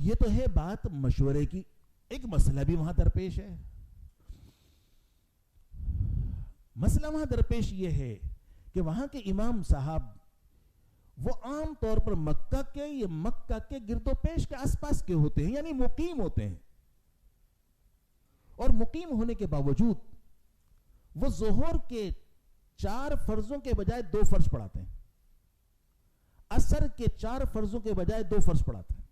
یہ تو ہے بات مشورے کی. ایک مسئلہ بھی وہاں درپیش ہے. مسئلہ وہاں درپیش یہ ہے کہ وہاں کے امام صاحب وہ عام طور پر مکہ کے گرد و پیش کے آس پاس کے ہوتے ہیں, یعنی مقیم ہوتے ہیں. اور مقیم ہونے کے باوجود وہ ظہر کے 4 فرضوں کے بجائے 2 فرض پڑھاتے ہیں, عصر کے 4 فرضوں کے بجائے 2 فرض پڑھاتے ہیں.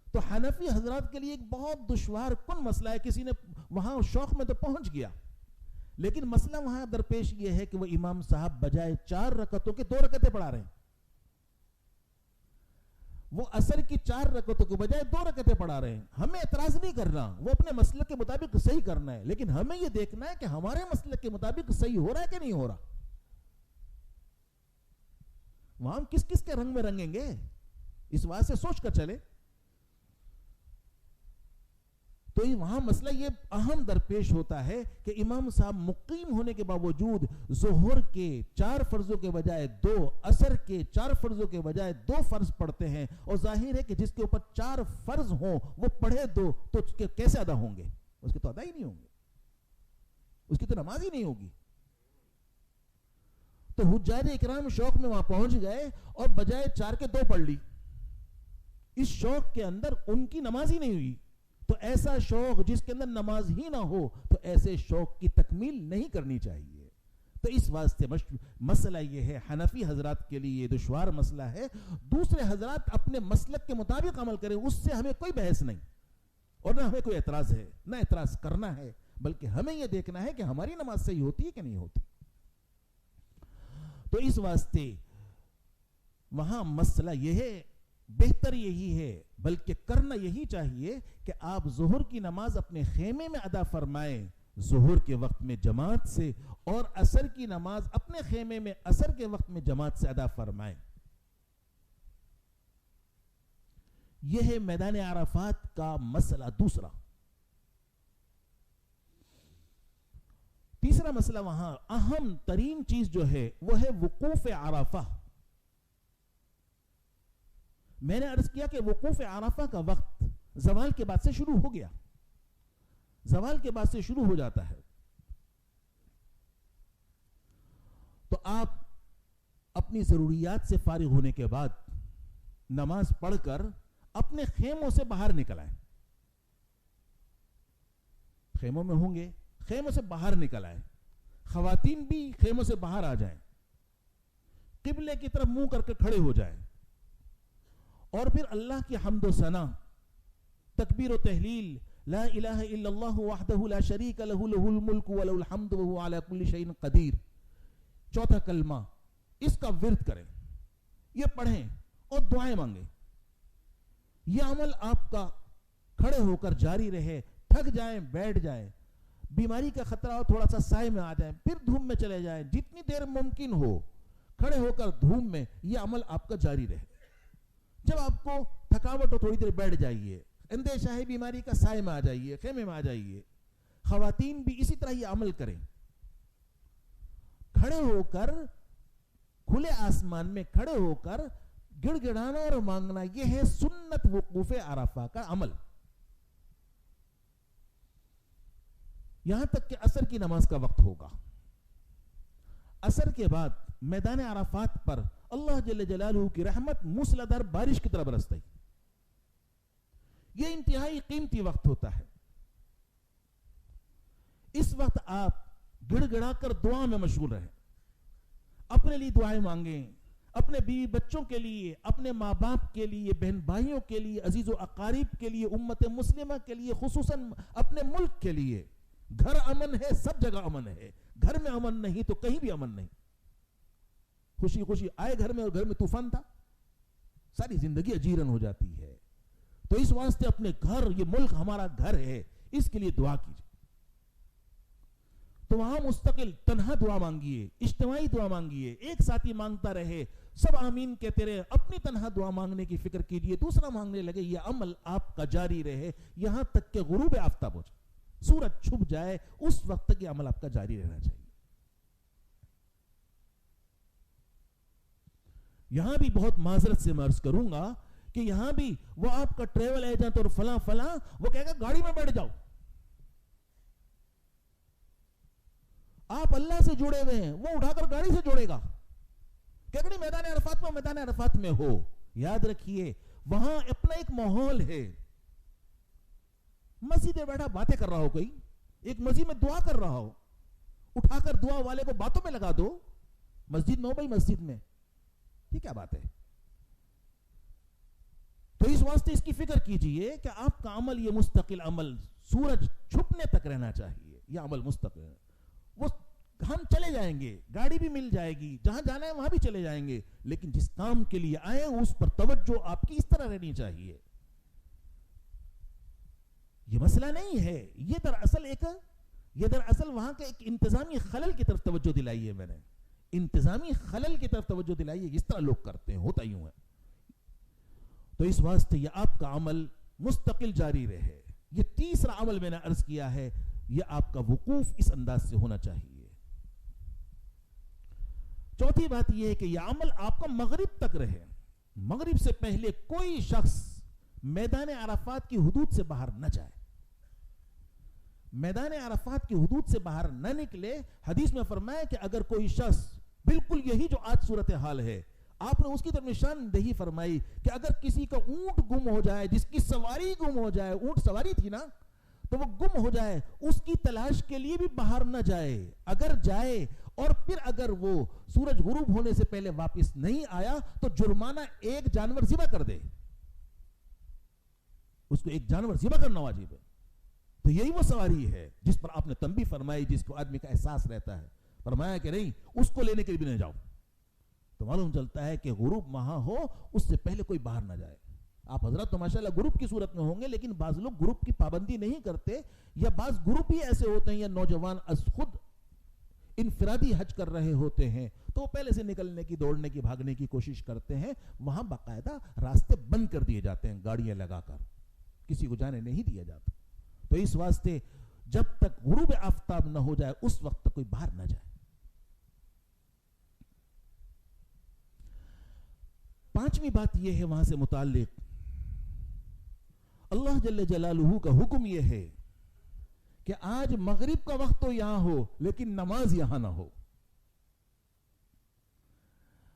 تو حنفی حضرات کے لیے ایک بہت دشوار کن مسئلہ ہے. کسی نے وہاں شوق میں تو پہنچ گیا, لیکن مسئلہ وہاں درپیش یہ ہے کہ وہ امام صاحب بجائے 4 رکعتوں کے 2 رکعتیں پڑھا رہے ہیں. وہ عصر کی 4 رکعتوں کے بجائے 2 رکعتیں پڑھا رہے ہیں. ہمیں اعتراض نہیں کرنا, وہ اپنے مسلک کے مطابق صحیح کرنا ہے, لیکن ہمیں یہ دیکھنا ہے کہ ہمارے مسلک کے مطابق صحیح ہو رہا ہے کہ نہیں ہو رہا. وہاں ہم کس کس کے رنگ میں رنگیں گے, اس بات سے سوچ کر چلے. تو وہاں مسئلہ یہ اہم درپیش ہوتا ہے کہ امام صاحب مقیم ہونے کے باوجود ظہر کے 4 فرضوں کے بجائے 2, عصر کے 4 فرضوں کے بجائے 2 فرض پڑھتے ہیں. اور ظاہر ہے کہ جس کے اوپر 4 فرض ہوں وہ پڑھے 2 تو کیسے ادا ہوں گے؟ اس کے تو ادا ہی نہیں ہوں گے, اس کی تو نماز ہی نہیں ہوگی. تو حجاج اکرام شوق میں وہاں پہنچ گئے اور بجائے 4 کے 2 پڑھ لی. اس شوق کے اندر ان کی نماز ہی نہیں ہوئی. تو ایسا شوق جس کے اندر نماز ہی نہ ہو تو ایسے شوق کی تکمیل نہیں کرنی چاہیے. تو اس واسطے مسئلہ یہ ہے, حنفی حضرات کے لیے دشوار مسئلہ ہے. دوسرے حضرات اپنے مسلک کے مطابق عمل کریں, اس سے ہمیں کوئی بحث نہیں اور نہ ہمیں کوئی اعتراض ہے, نہ اعتراض کرنا ہے, بلکہ ہمیں یہ دیکھنا ہے کہ ہماری نماز صحیح ہوتی ہے کہ نہیں ہوتی. تو اس واسطے وہاں مسئلہ یہ ہے, بہتر یہی ہے, بلکہ کرنا یہی چاہیے کہ آپ ظہر کی نماز اپنے خیمے میں ادا فرمائیں ظہر کے وقت میں جماعت سے, اور عصر کی نماز اپنے خیمے میں عصر کے وقت میں جماعت سے ادا فرمائیں. یہ ہے میدان عرفات کا مسئلہ. دوسرا تیسرا مسئلہ وہاں اہم ترین چیز جو ہے وہ ہے وقوف عرفہ. میں نے عرض کیا کہ وقوف عرفہ کا وقت زوال کے بعد سے شروع ہو گیا, زوال کے بعد سے شروع ہو جاتا ہے. تو آپ اپنی ضروریات سے فارغ ہونے کے بعد نماز پڑھ کر اپنے خیموں سے باہر نکل آئیں. خیموں میں ہوں گے, خیموں سے باہر نکل آئیں. خواتین بھی خیموں سے باہر آ جائیں, قبلے کی طرف منہ کر کے کھڑے ہو جائیں, اور پھر اللہ کی حمد و ثنا, تکبیر و تحلیل, لا الہ الا اللہ وحدہ لا شریک لہ لہ الملک ولہ الحمد وہو علی کل شیء قدیر, 4 کلمہ اس کا ورد کریں, یہ پڑھیں اور دعائیں مانگیں. یہ عمل آپ کا کھڑے ہو کر جاری رہے. تھک جائیں بیٹھ جائیں, بیماری کا خطرہ ہو تھوڑا سا سائے میں آ جائیں, پھر دھوپ میں چلے جائیں, جتنی دیر ممکن ہو کھڑے ہو کر دھوپ میں یہ عمل آپ کا جاری رہے. جب آپ کو تھکاوٹ ہو تھوڑی دیر بیٹھ جائیے, اندیشہ ہے بیماری کا سائے میں آ جائیے, خیمے میں آ جائیے. خواتین بھی اسی طرح یہ عمل کریں, کھڑے ہو کر کھلے آسمان میں کھڑے ہو کر گڑ گڑانا اور مانگنا. یہ ہے سنت وقوف عرفہ کا عمل. یہاں تک کہ عصر کی نماز کا وقت ہوگا. عصر کے بعد میدان عرفات پر اللہ جل جلالہ کی رحمت موسلادھار بارش کی طرح برستی. یہ انتہائی قیمتی وقت ہوتا ہے. اس وقت آپ گڑ گڑا کر دعا میں مشغول رہیں, اپنے لیے دعائیں مانگیں, اپنے بیوی بچوں کے لیے, اپنے ماں باپ کے لیے, بہن بھائیوں کے لیے, عزیز و اقارب کے لیے, امت مسلمہ کے لیے, خصوصاً اپنے ملک کے لیے. گھر امن ہے, سب جگہ امن ہے. گھر میں امن نہیں تو کہیں بھی امن نہیں. خوشی خوشی آئے گھر میں اور گھر میں طوفان تھا, ساری زندگی اجیرن ہو جاتی ہے. تو اس واسطے اپنے گھر, یہ ملک ہمارا گھر ہے, اس کے لیے دعا کیجیے. تو وہاں مستقل تنہا دعا مانگیے, اجتماعی دعا مانگیے, ایک ساتھی مانگتا رہے, سب آمین کہتے رہے. اپنی تنہا دعا مانگنے کی فکر کیجیے, دوسرا مانگنے لگے. یہ عمل آپ کا جاری رہے یہاں تک کہ غروب آفتاب ہو جائے, سورج چھپ جائے, اس وقت تک یہ عمل آپ کا جاری رہنا چاہیے. یہاں بھی بہت معذرت سے میں عرض کروں گا کہ یہاں بھی وہ آپ کا ٹریول ایجنٹ اور فلاں فلاں وہ کہے گا گاڑی میں بیٹھ جاؤ. آپ اللہ سے جڑے ہوئے ہیں, وہ اٹھا کر گاڑی سے جوڑے گا کہ نہیں میدان عرفات میں, میدان عرفات میں ہو. یاد رکھیے وہاں اپنا ایک ماحول ہے. مسجد میں بیٹھا باتیں کر رہا ہو, کوئی ایک مسجد میں دعا کر رہا ہو, اٹھا کر دعا والے کو باتوں میں لگا دو. مسجد میں ہو بھائی, مسجد میں, یہ کیا بات ہے؟ تو اس واسطے اس کی فکر کیجئے کہ آپ کا عمل یہ مستقل عمل سورج چھپنے تک رہنا چاہیے. یہ عمل مستقل ہے. وہ ہم چلے جائیں گے, گاڑی بھی مل جائے گی, جہاں جانا ہے وہاں بھی چلے جائیں گے, لیکن جس کام کے لیے آئے اس پر توجہ آپ کی اس طرح رہنی چاہیے. یہ مسئلہ نہیں ہے, یہ دراصل وہاں کے ایک انتظامی خلل کی طرف توجہ دلائی ہے. میں نے انتظامی خلل کی طرف توجہ دلائی ہے. اس طرح لوگ کرتے ہیں, ہوتا یوں ہے. تو اس واسطے یہ آپ کا عمل مستقل جاری رہے. یہ تیسرا عمل میں نے عرض کیا ہے, یہ آپ کا وقوف اس انداز سے ہونا چاہیے. چوتھی بات یہ ہے کہ یہ عمل آپ کا مغرب تک رہے. مغرب سے پہلے کوئی شخص میدان عرفات کی حدود سے باہر نہ جائے, میدان عرفات کی حدود سے باہر نہ نکلے. حدیث میں فرمایا کہ اگر کوئی شخص بالکل یہی جو آج صورتحال ہے, آپ نے اس کی طرف نشاندہی فرمائی کہ اگر کسی کا اونٹ گم ہو جائے, جس کی سواری گم ہو جائے, اونٹ سواری تھی نا, تو وہ گم ہو جائے, اس کی تلاش کے لیے بھی باہر نہ جائے. اگر جائے اور پھر اگر وہ سورج غروب ہونے سے پہلے واپس نہیں آیا تو جرمانہ ایک جانور ذبح کر دے. اس کو ایک جانور ذبح کرنا واجب ہے. تو یہی وہ سواری ہے جس پر آپ نے تنبیہ فرمائی, جس کو آدمی کا احساس رہتا ہے. فرمایا کہ نہیں, اس کو لینے کے لیے بھی نہ جاؤ. تو معلوم چلتا ہے کہ غروب وہاں ہو, اس سے پہلے کوئی باہر نہ جائے. آپ حضرات تو ماشاءاللہ گروپ کی صورت میں ہوں گے, لیکن بعض لوگ گروپ کی پابندی نہیں کرتے, یا بعض گروپ ہی ایسے ہوتے ہیں یا نوجوان از خود انفرادی حج کر رہے ہوتے ہیں, تو وہ پہلے سے نکلنے کی, دوڑنے کی, بھاگنے کی کوشش کرتے ہیں. وہاں باقاعدہ راستے بند کر دیے جاتے ہیں گاڑیاں لگا کر, کسی کو جانے نہیں دیا جاتا. تو اس واسطے جب تک غروب آفتاب نہ ہو جائے اس وقت تک کوئی باہر نہ جائے. پانچویں بات یہ ہے وہاں سے متعلق, اللہ جل جلالہ کا حکم یہ ہے کہ آج مغرب کا وقت تو یہاں ہو لیکن نماز یہاں نہ ہو.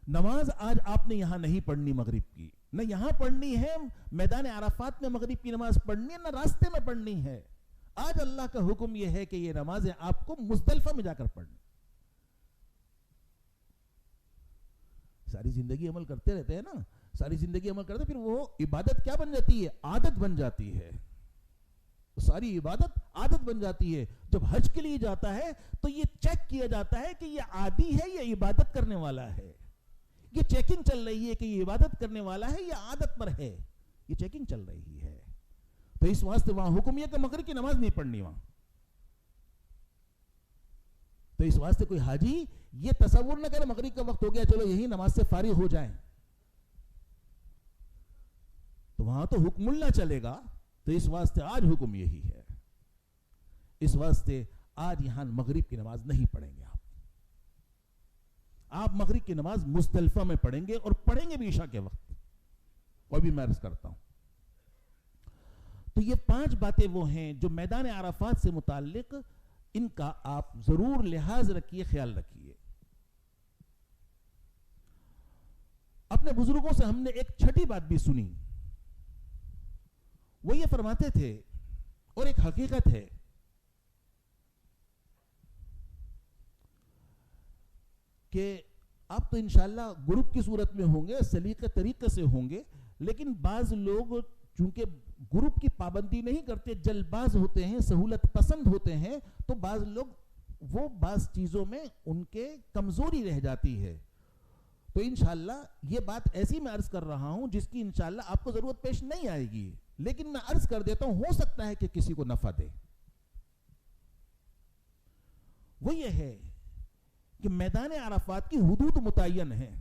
نماز آج آپ نے یہاں نہیں پڑھنی مغرب کی, نہ یہاں پڑھنی ہے میدان عرفات میں مغرب کی نماز پڑھنی ہے, نہ راستے میں پڑھنی ہے. آج اللہ کا حکم یہ ہے کہ یہ نمازیں آپ کو مزدلفہ میں جا کر پڑھنی. ساری زندگی عمل کرتے رہتے ہیں نا, ساری زندگی عمل کرتے, پھر وہ عبادت کیا بن جاتی ہے؟ عادت بن جاتی ہے. ساری عبادت عادت بن جاتی ہے. جب حج کے لیے جاتا ہے تو یہ چیک کیا جاتا ہے کہ یہ عادی ہے یا عبادت کرنے والا ہے. یہ چیکنگ چل رہی ہے کہ یہ عبادت کرنے والا ہے یا عادت پر ہے, یہ چیکنگ چل رہی ہے. تو اس واسطے وہاں حکم یہ کہ مغرب کی نماز نہیں پڑھنی وہاں. تو اس واسطے کوئی حاجی یہ تصور نہ کرے مغرب کا وقت ہو گیا چلو یہی نماز سے فارغ ہو جائیں, تو وہاں تو حکم اللہ چلے گا. تو اس واسطے آج حکم یہی ہے, اس واسطے آج یہاں مغرب کی نماز نہیں پڑھیں گے. آپ مغرب کی نماز مزدلفہ میں پڑھیں گے, اور پڑھیں گے بھی عشاء کے وقت. اور بھی میں عرض کرتا ہوں, تو یہ 5 باتیں وہ ہیں جو میدان عرفات سے متعلق, ان کا آپ ضرور لحاظ رکھیے, خیال رکھیے. اپنے بزرگوں سے ہم نے ایک چھٹی بات بھی سنی, وہ یہ فرماتے تھے, اور ایک حقیقت ہے, کہ آپ تو انشاءاللہ گروپ کی صورت میں ہوں گے, سلیقے طریقے سے ہوں گے, لیکن بعض لوگ چونکہ گروپ کی پابندی نہیں کرتے, جلد باز ہوتے ہیں, سہولت پسند ہوتے ہیں, تو بعض لوگ وہ بعض چیزوں میں ان کے کمزوری رہ جاتی ہے. تو انشاءاللہ یہ بات ایسی میں عرض کر رہا ہوں جس کی انشاءاللہ آپ کو ضرورت پیش نہیں آئے گی, لیکن میں عرض کر دیتا ہوں, ہو سکتا ہے کہ کسی کو نفع دے. وہ یہ ہے کہ میدان عرفات کی حدود متعین ہیں,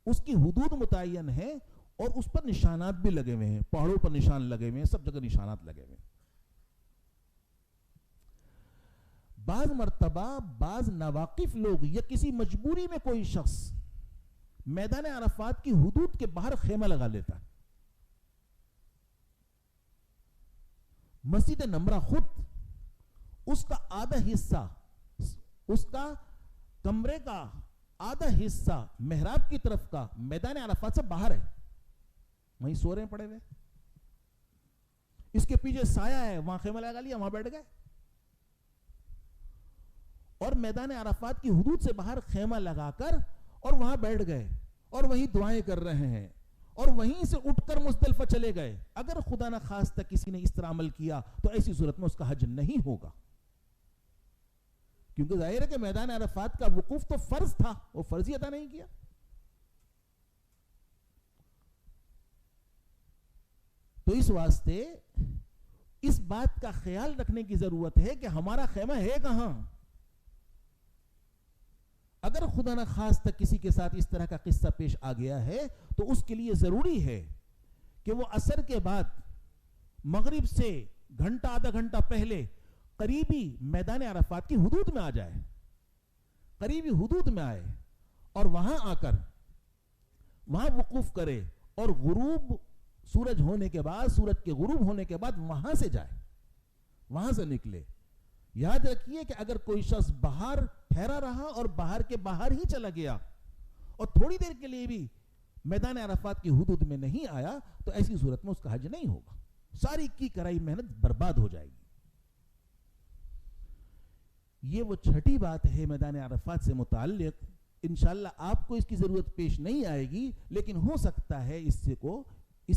اس کی حدود متعین ہیں, اور اس پر نشانات بھی لگے ہوئے ہیں, پہاڑوں پر نشان لگے ہوئے ہیں, سب جگہ نشانات لگے ہوئے ہیں. بعض مرتبہ بعض ناواقف لوگ یا کسی مجبوری میں کوئی شخص میدان عرفات کی حدود کے باہر خیمہ لگا لیتا ہے. مسجد نمرہ خود اس کا آدھا حصہ، اس کا کمرے کا آدھا حصہ محراب کی طرف کا میدان عرفات سے باہر ہے، وہیں سو رہے ہیں پڑے ہوئے. اس کے پیچھے سایہ ہے، وہاں خیمہ لگا لیا، وہاں بیٹھ گئے. اور میدان عرفات کی حدود سے باہر خیمہ لگا کر اور وہاں بیٹھ گئے اور وہیں دعائیں کر رہے ہیں اور وہیں سے اٹھ کر مزدلفہ چلے گئے. اگر خدا نہ خواستہ کسی نے اس طرح عمل کیا تو ایسی صورت میں اس کا حج نہیں ہوگا، کیونکہ ظاہر ہے کہ میدان عرفات کا وقوف تو فرض تھا، وہ فرض ہی ادا نہیں کیا. تو اس واسطے اس بات کا خیال رکھنے کی ضرورت ہے کہ ہمارا خیمہ ہے کہاں. اگر خدا نہ خواستہ کسی کے ساتھ اس طرح کا قصہ پیش آ گیا ہے تو اس کے لیے ضروری ہے کہ وہ عصر کے بعد مغرب سے گھنٹہ آدھا گھنٹہ پہلے قریبی میدان عرفات کی حدود میں آ جائے، قریبی حدود میں آئے اور وہاں آ کر وہاں وقوف کرے اور غروب سورج ہونے کے بعد، سورج کے غروب ہونے کے بعد وہاں سے جائے، وہاں سے نکلے. یاد رکھیے کہ اگر کوئی شخص باہر ٹھہرا رہا اور باہر کے باہر ہی چلا گیا اور تھوڑی دیر کے لیے بھی میدان عرفات کی حدود میں نہیں آیا تو ایسی صورت میں اس کا حج نہیں ہوگا، ساری کی کرائی محنت برباد ہو جائے گی. یہ وہ چھٹی بات ہے میدان عرفات سے متعلق. انشاءاللہ آپ کو اس کی ضرورت پیش نہیں آئے گی، لیکن ہو سکتا ہے اس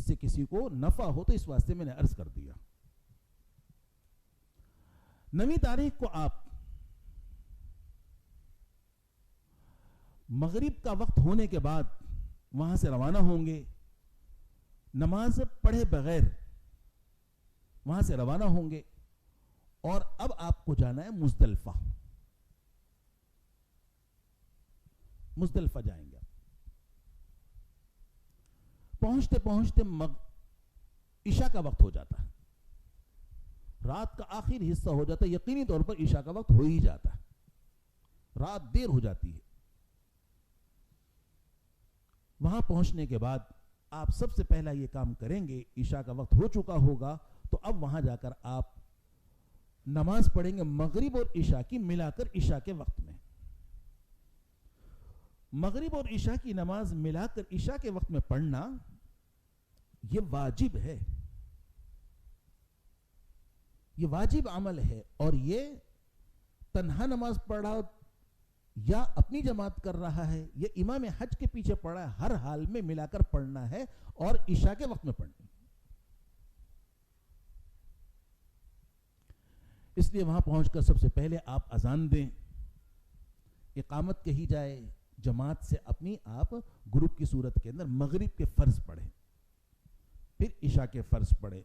سے کسی کو نفع ہو، تو اس واسطے میں نے عرض کر دیا. 9 تاریخ کو آپ مغرب کا وقت ہونے کے بعد وہاں سے روانہ ہوں گے، نماز پڑھے بغیر وہاں سے روانہ ہوں گے اور اب آپ کو جانا ہے مزدلفہ. مزدلفہ جائیں گے. پہنچتے پہنچتے عشاء کا وقت ہو جاتا ہے، رات کا آخر حصہ ہو جاتا ہے، یقینی طور پر عشاء کا وقت ہو ہی جاتا ہے، رات دیر ہو جاتی ہے. وہاں پہنچنے کے بعد آپ سب سے پہلا یہ کام کریں گے، عشاء کا وقت ہو چکا ہوگا تو اب وہاں جا کر آپ نماز پڑھیں گے مغرب اور عشاء کی ملا کر عشاء کے وقت میں. مغرب اور عشاء کی نماز ملا کر عشاء کے وقت میں پڑھنا یہ واجب ہے، یہ واجب عمل ہے. اور یہ تنہا نماز پڑھا یا اپنی جماعت کر رہا ہے یا امام حج کے پیچھے پڑھا ہے، ہر حال میں ملا کر پڑھنا ہے اور عشاء کے وقت میں پڑھنا. اس لیے وہاں پہنچ کر سب سے پہلے آپ اذان دیں، اقامت کہی جائے، جماعت سے اپنی آپ گروپ کی صورت کے اندر مغرب کے فرض پڑھیں، پھر عشاء کے فرض پڑھیں،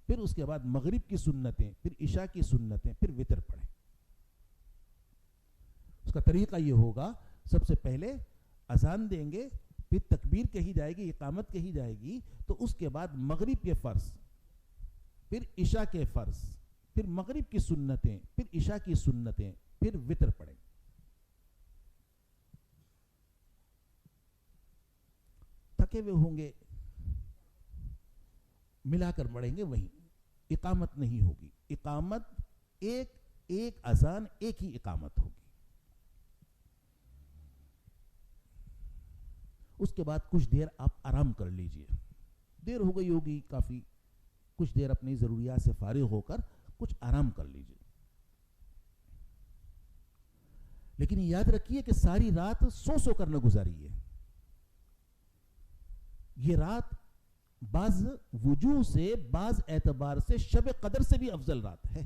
پھر اس کے بعد مغرب کی سنتیں، پھر عشاء کی سنتیں، پھر وتر پڑھیں. اس کا طریقہ یہ ہوگا، سب سے پہلے اذان دیں گے، پھر تکبیر کہی جائے گی، اقامت کہی جائے گی، تو اس کے بعد مغرب کے فرض، پھر عشاء کے فرض، پھر مغرب کی سنتیں، پھر عشاء کی سنتیں، پھر وتر پڑھیں. تھکے ہوئے ہوں گے، ملا کر پڑھیں گے. وہیں اقامت نہیں ہوگی، اقامت ایک اذان ایک ہی اقامت ہوگی. اس کے بعد کچھ دیر آپ آرام کر لیجئے. دیر ہو گئی ہوگی کافی، کچھ دیر اپنی ضروریات سے فارغ ہو کر کچھ آرام کر لیجئے. لیکن یاد رکھیے کہ ساری رات سو کر نہ گزاریے. یہ رات بعض وجوہ سے، بعض اعتبار سے شب قدر سے بھی افضل رات ہے.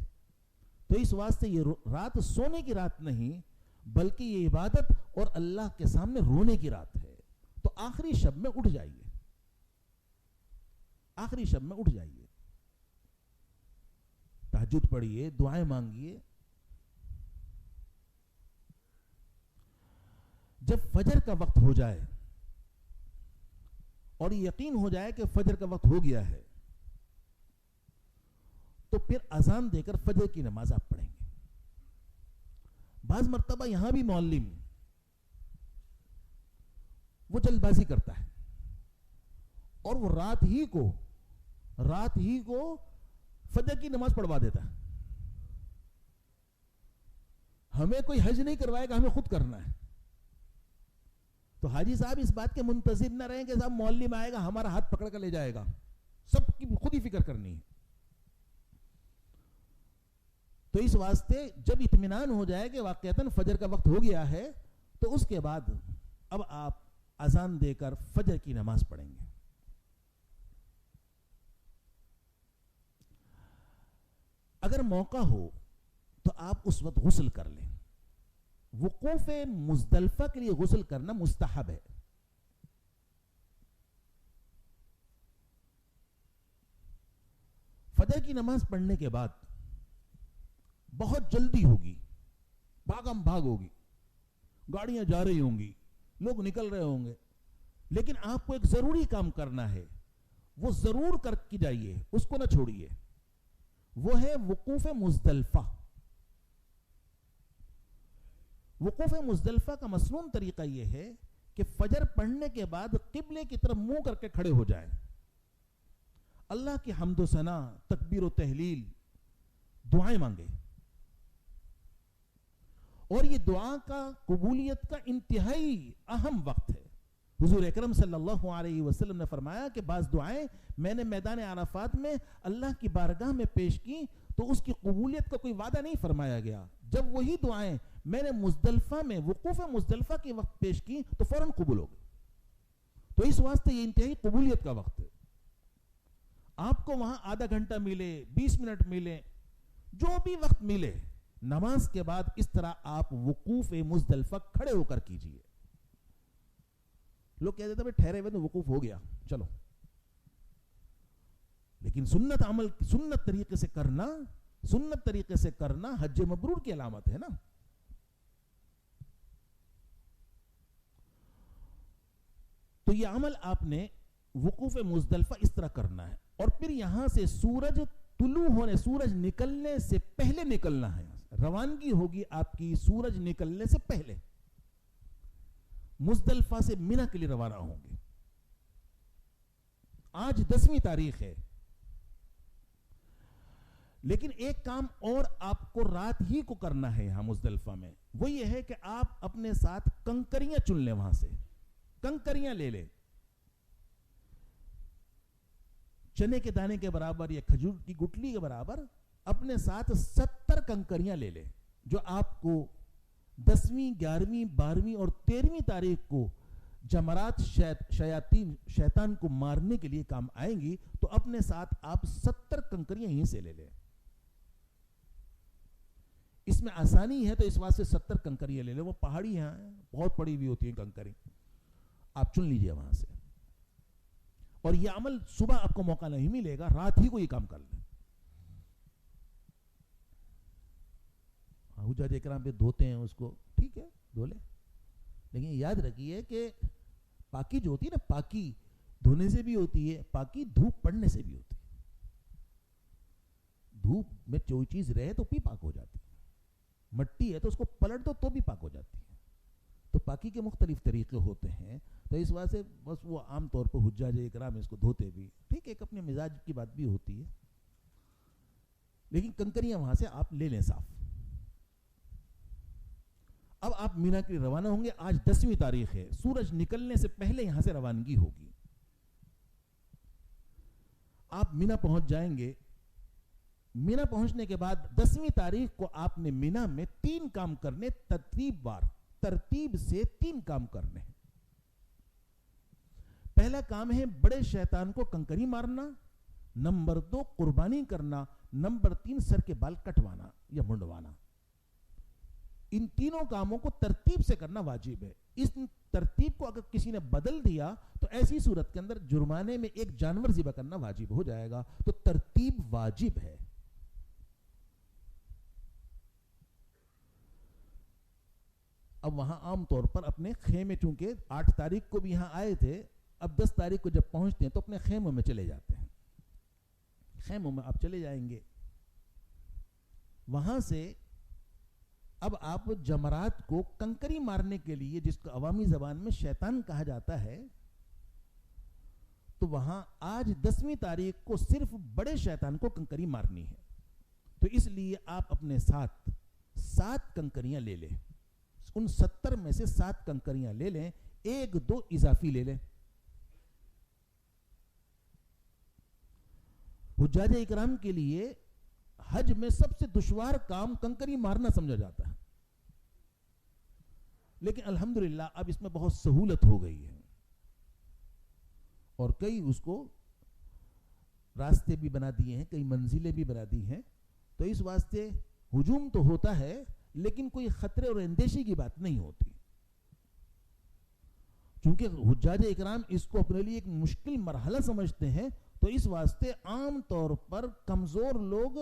تو اس واسطے یہ رات سونے کی رات نہیں، بلکہ یہ عبادت اور اللہ کے سامنے رونے کی رات ہے. تو آخری شب میں اٹھ جائیے، آخری شب میں اٹھ جائیے، تہجد پڑھیے، دعائیں مانگیے. جب فجر کا وقت ہو جائے اور یقین ہو جائے کہ فجر کا وقت ہو گیا ہے تو پھر اذان دے کر فجر کی نماز آپ پڑھیں گے. بعض مرتبہ یہاں بھی معلم وہ جلد بازی کرتا ہے اور وہ رات ہی کو فجر کی نماز پڑھوا دیتا ہے. ہمیں کوئی حج نہیں کروائے گا, ہمیں خود کرنا ہے. تو حاجی صاحب اس بات کے منتظر نہ رہیں کہ صاحب معلم آئے گا ہمارا ہاتھ پکڑ کر لے جائے گا, سب کی خود ہی فکر کرنی ہے. تو اس واسطے جب اطمینان ہو جائے کہ واقعتاً فجر کا وقت ہو گیا ہے تو اس کے بعد اب آپ اذان دے کر فجر کی نماز پڑھیں گے. اگر موقع ہو تو آپ اس وقت غسل کر لیں. وقوف مزدلفہ کے لیے غسل کرنا مستحب ہے. فجر کی نماز پڑھنے کے بعد بہت جلدی ہوگی, بھاگم بھاگ ہوگی, گاڑیاں جا رہی ہوں گی, لوگ نکل رہے ہوں گے, لیکن آپ کو ایک ضروری کام کرنا ہے, وہ ضرور کر کے جائیے, اس کو نہ چھوڑیے. وہ ہے وقوف مزدلفہ. وقوف مزدلفہ کا مسنون طریقہ یہ ہے کہ فجر پڑھنے کے بعد قبلے کی طرف منہ کر کے کھڑے ہو جائیں, اللہ کی حمد و ثنا, تکبیر و تہلیل, دعائیں مانگے. اور یہ دعا کا قبولیت کا انتہائی اہم وقت ہے. حضور اکرم صلی اللہ علیہ وسلم نے فرمایا کہ بعض دعائیں میں نے میدان عرفات میں اللہ کی بارگاہ میں پیش کی تو اس کی قبولیت کا کوئی وعدہ نہیں فرمایا گیا, جب وہی دعائیں میں نے مزدلفہ میں وقوف مزدلفہ کے وقت پیش کی تو فوراً قبول ہو گئی. تو اس واسطے یہ انتہائی قبولیت کا وقت ہے. آپ کو وہاں آدھا گھنٹہ ملے, 20 منٹ ملے, جو بھی وقت ملے, نماز کے بعد اس طرح آپ وقوف مزدلفہ کھڑے ہو کر کیجئے. لوگ کہتے تھے ٹھہرے ہوئے تو وقوف ہو گیا, چلو, لیکن سنت طریقے سے کرنا حج مبرور کی علامت ہے نا. تو یہ عمل آپ نے وقوف مزدلفہ اس طرح کرنا ہے, اور پھر یہاں سے سورج نکلنے سے پہلے نکلنا ہے. روانگی ہوگی آپ کی سورج نکلنے سے پہلے. مزدلفہ سے منی کے لیے روانہ ہوں گے. آج 10ویں تاریخ ہے, لیکن ایک کام اور آپ کو رات ہی کو کرنا ہے یہاں مزدلفہ میں. وہ یہ ہے کہ آپ اپنے ساتھ کنکریاں چن لیں, وہاں سے کنکریاں لے لیں, چنے کے دانے کے برابر یا کھجور کی گٹلی کے برابر اپنے ساتھ 70 کنکریاں لے لیں, جو آپ کو 10ویں 11ویں 12ویں اور 13ویں تاریخ کو جمرات شیطان کو مارنے کے لیے کام آئیں گی. تو اپنے ساتھ آپ 70 کنکریاں یہیں سے لے لیں. اس میں آسانی ہے تو اس واسطے 70 کنکریاں لے لیں. وہ پہاڑی ہیں, بہت پڑی ہوئی ہوتی ہیں کنکری, آپ چن لیجئے وہاں سے. اور یہ عمل صبح آپ کو موقع نہیں ملے گا, رات ہی کو یہ کام کر لیں. حجاج اکرام پہ دھوتے ہیں اس کو, ٹھیک ہے دھو لیں, لیکن یاد رکھیے کہ پاکی جو ہوتی ہے نا, پاکی دھونے سے بھی ہوتی ہے, پاکی دھوپ پڑنے سے بھی ہوتی ہے. دھوپ میں کوئی چیز رہے تو بھی پاک ہو جاتی ہے, مٹی ہے تو اس کو پلٹ دو تو بھی پاک ہو جاتی ہے. تو پاکی کے مختلف طریقے ہوتے ہیں. تو اس واسطے بس وہ عام طور پر حجاج اکرام اس کو دھوتے بھی, ٹھیک ہے, ایک اپنے مزاج کی بات بھی ہوتی ہے, لیکن کنکریاں وہاں سے آپ لے لیں صاف. اب آپ مینا کے لیے روانہ ہوں گے. آج 10ویں تاریخ ہے, سورج نکلنے سے پہلے یہاں سے روانگی ہوگی. آپ مینا پہنچ جائیں گے. مینا پہنچنے کے بعد 10ویں تاریخ کو آپ نے مینا میں 3 کام کرنے, ترتیب سے 3 کام کرنے ہیں. پہلا کام ہے بڑے شیطان کو کنکری مارنا, نمبر 2 قربانی کرنا, نمبر 3 سر کے بال کٹوانا یا منڈوانا. ان تینوں کاموں کو ترتیب سے کرنا واجب ہے. اس ترتیب کو اگر کسی نے بدل دیا تو ایسی صورت کے اندر جرمانے میں ایک جانور ذبح کرنا واجب ہو جائے گا. تو ترتیب واجب ہے. اب وہاں عام طور پر اپنے خیمے, چونکہ 8 تاریخ کو بھی یہاں آئے تھے, اب 10 تاریخ کو جب پہنچتے ہیں تو اپنے خیموں میں چلے جاتے ہیں. خیموں میں آپ چلے جائیں گے. وہاں سے اب آپ جمرات کو کنکری مارنے کے لیے، جس کو عوامی زبان میں شیطان کہا جاتا ہے، تو وہاں آج 10ویں تاریخ کو صرف بڑے شیطان کو کنکری مارنی ہے. تو اس لیے آپ اپنے ساتھ 7 کنکریاں لے لیں. ان 70 میں سے 7 کنکریاں لے لیں، 1-2 اضافی لے لیں. حجاج اکرام کے لیے حج میں سب سے دشوار کام کنکری مارنا سمجھا جاتا ہے، لیکن الحمدللہ اب اس میں بہت سہولت ہو گئی ہے، اور کئی اس کو راستے بھی بنا دیے ہیں، کئی منزلیں بھی بنا دی ہیں. تو اس واسطے ہجوم تو ہوتا ہے، لیکن کوئی خطرے اور اندیشی کی بات نہیں ہوتی، چونکہ حجاج اکرام اس کو اپنے لیے ایک مشکل مرحلہ سمجھتے ہیں. تو اس واسطے عام طور پر کمزور لوگ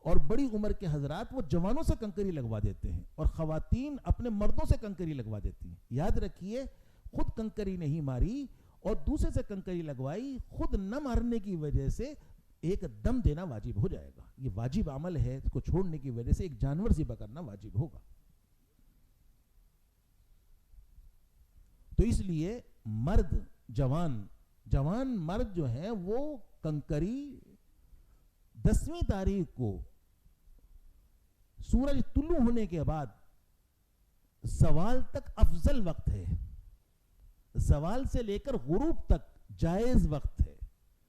اور بڑی عمر کے حضرات وہ جوانوں سے کنکری لگوا دیتے ہیں، اور خواتین اپنے مردوں سے کنکری لگوا دیتی ہیں. یاد رکھیے، خود کنکری نہیں ماری اور دوسرے سے کنکری لگوائی، خود نہ مارنے کی وجہ سے ایک دم دینا واجب ہو جائے گا. یہ واجب عمل ہے، اس کو چھوڑنے کی وجہ سے ایک جانور ذبح کرنا واجب ہوگا. تو اس لیے مرد، جوان مرد جو ہیں وہ کنکری 10ویں تاریخ کو سورج طلوع ہونے کے بعد زوال تک افضل وقت ہے، زوال سے لے کر غروب تک جائز وقت ہے،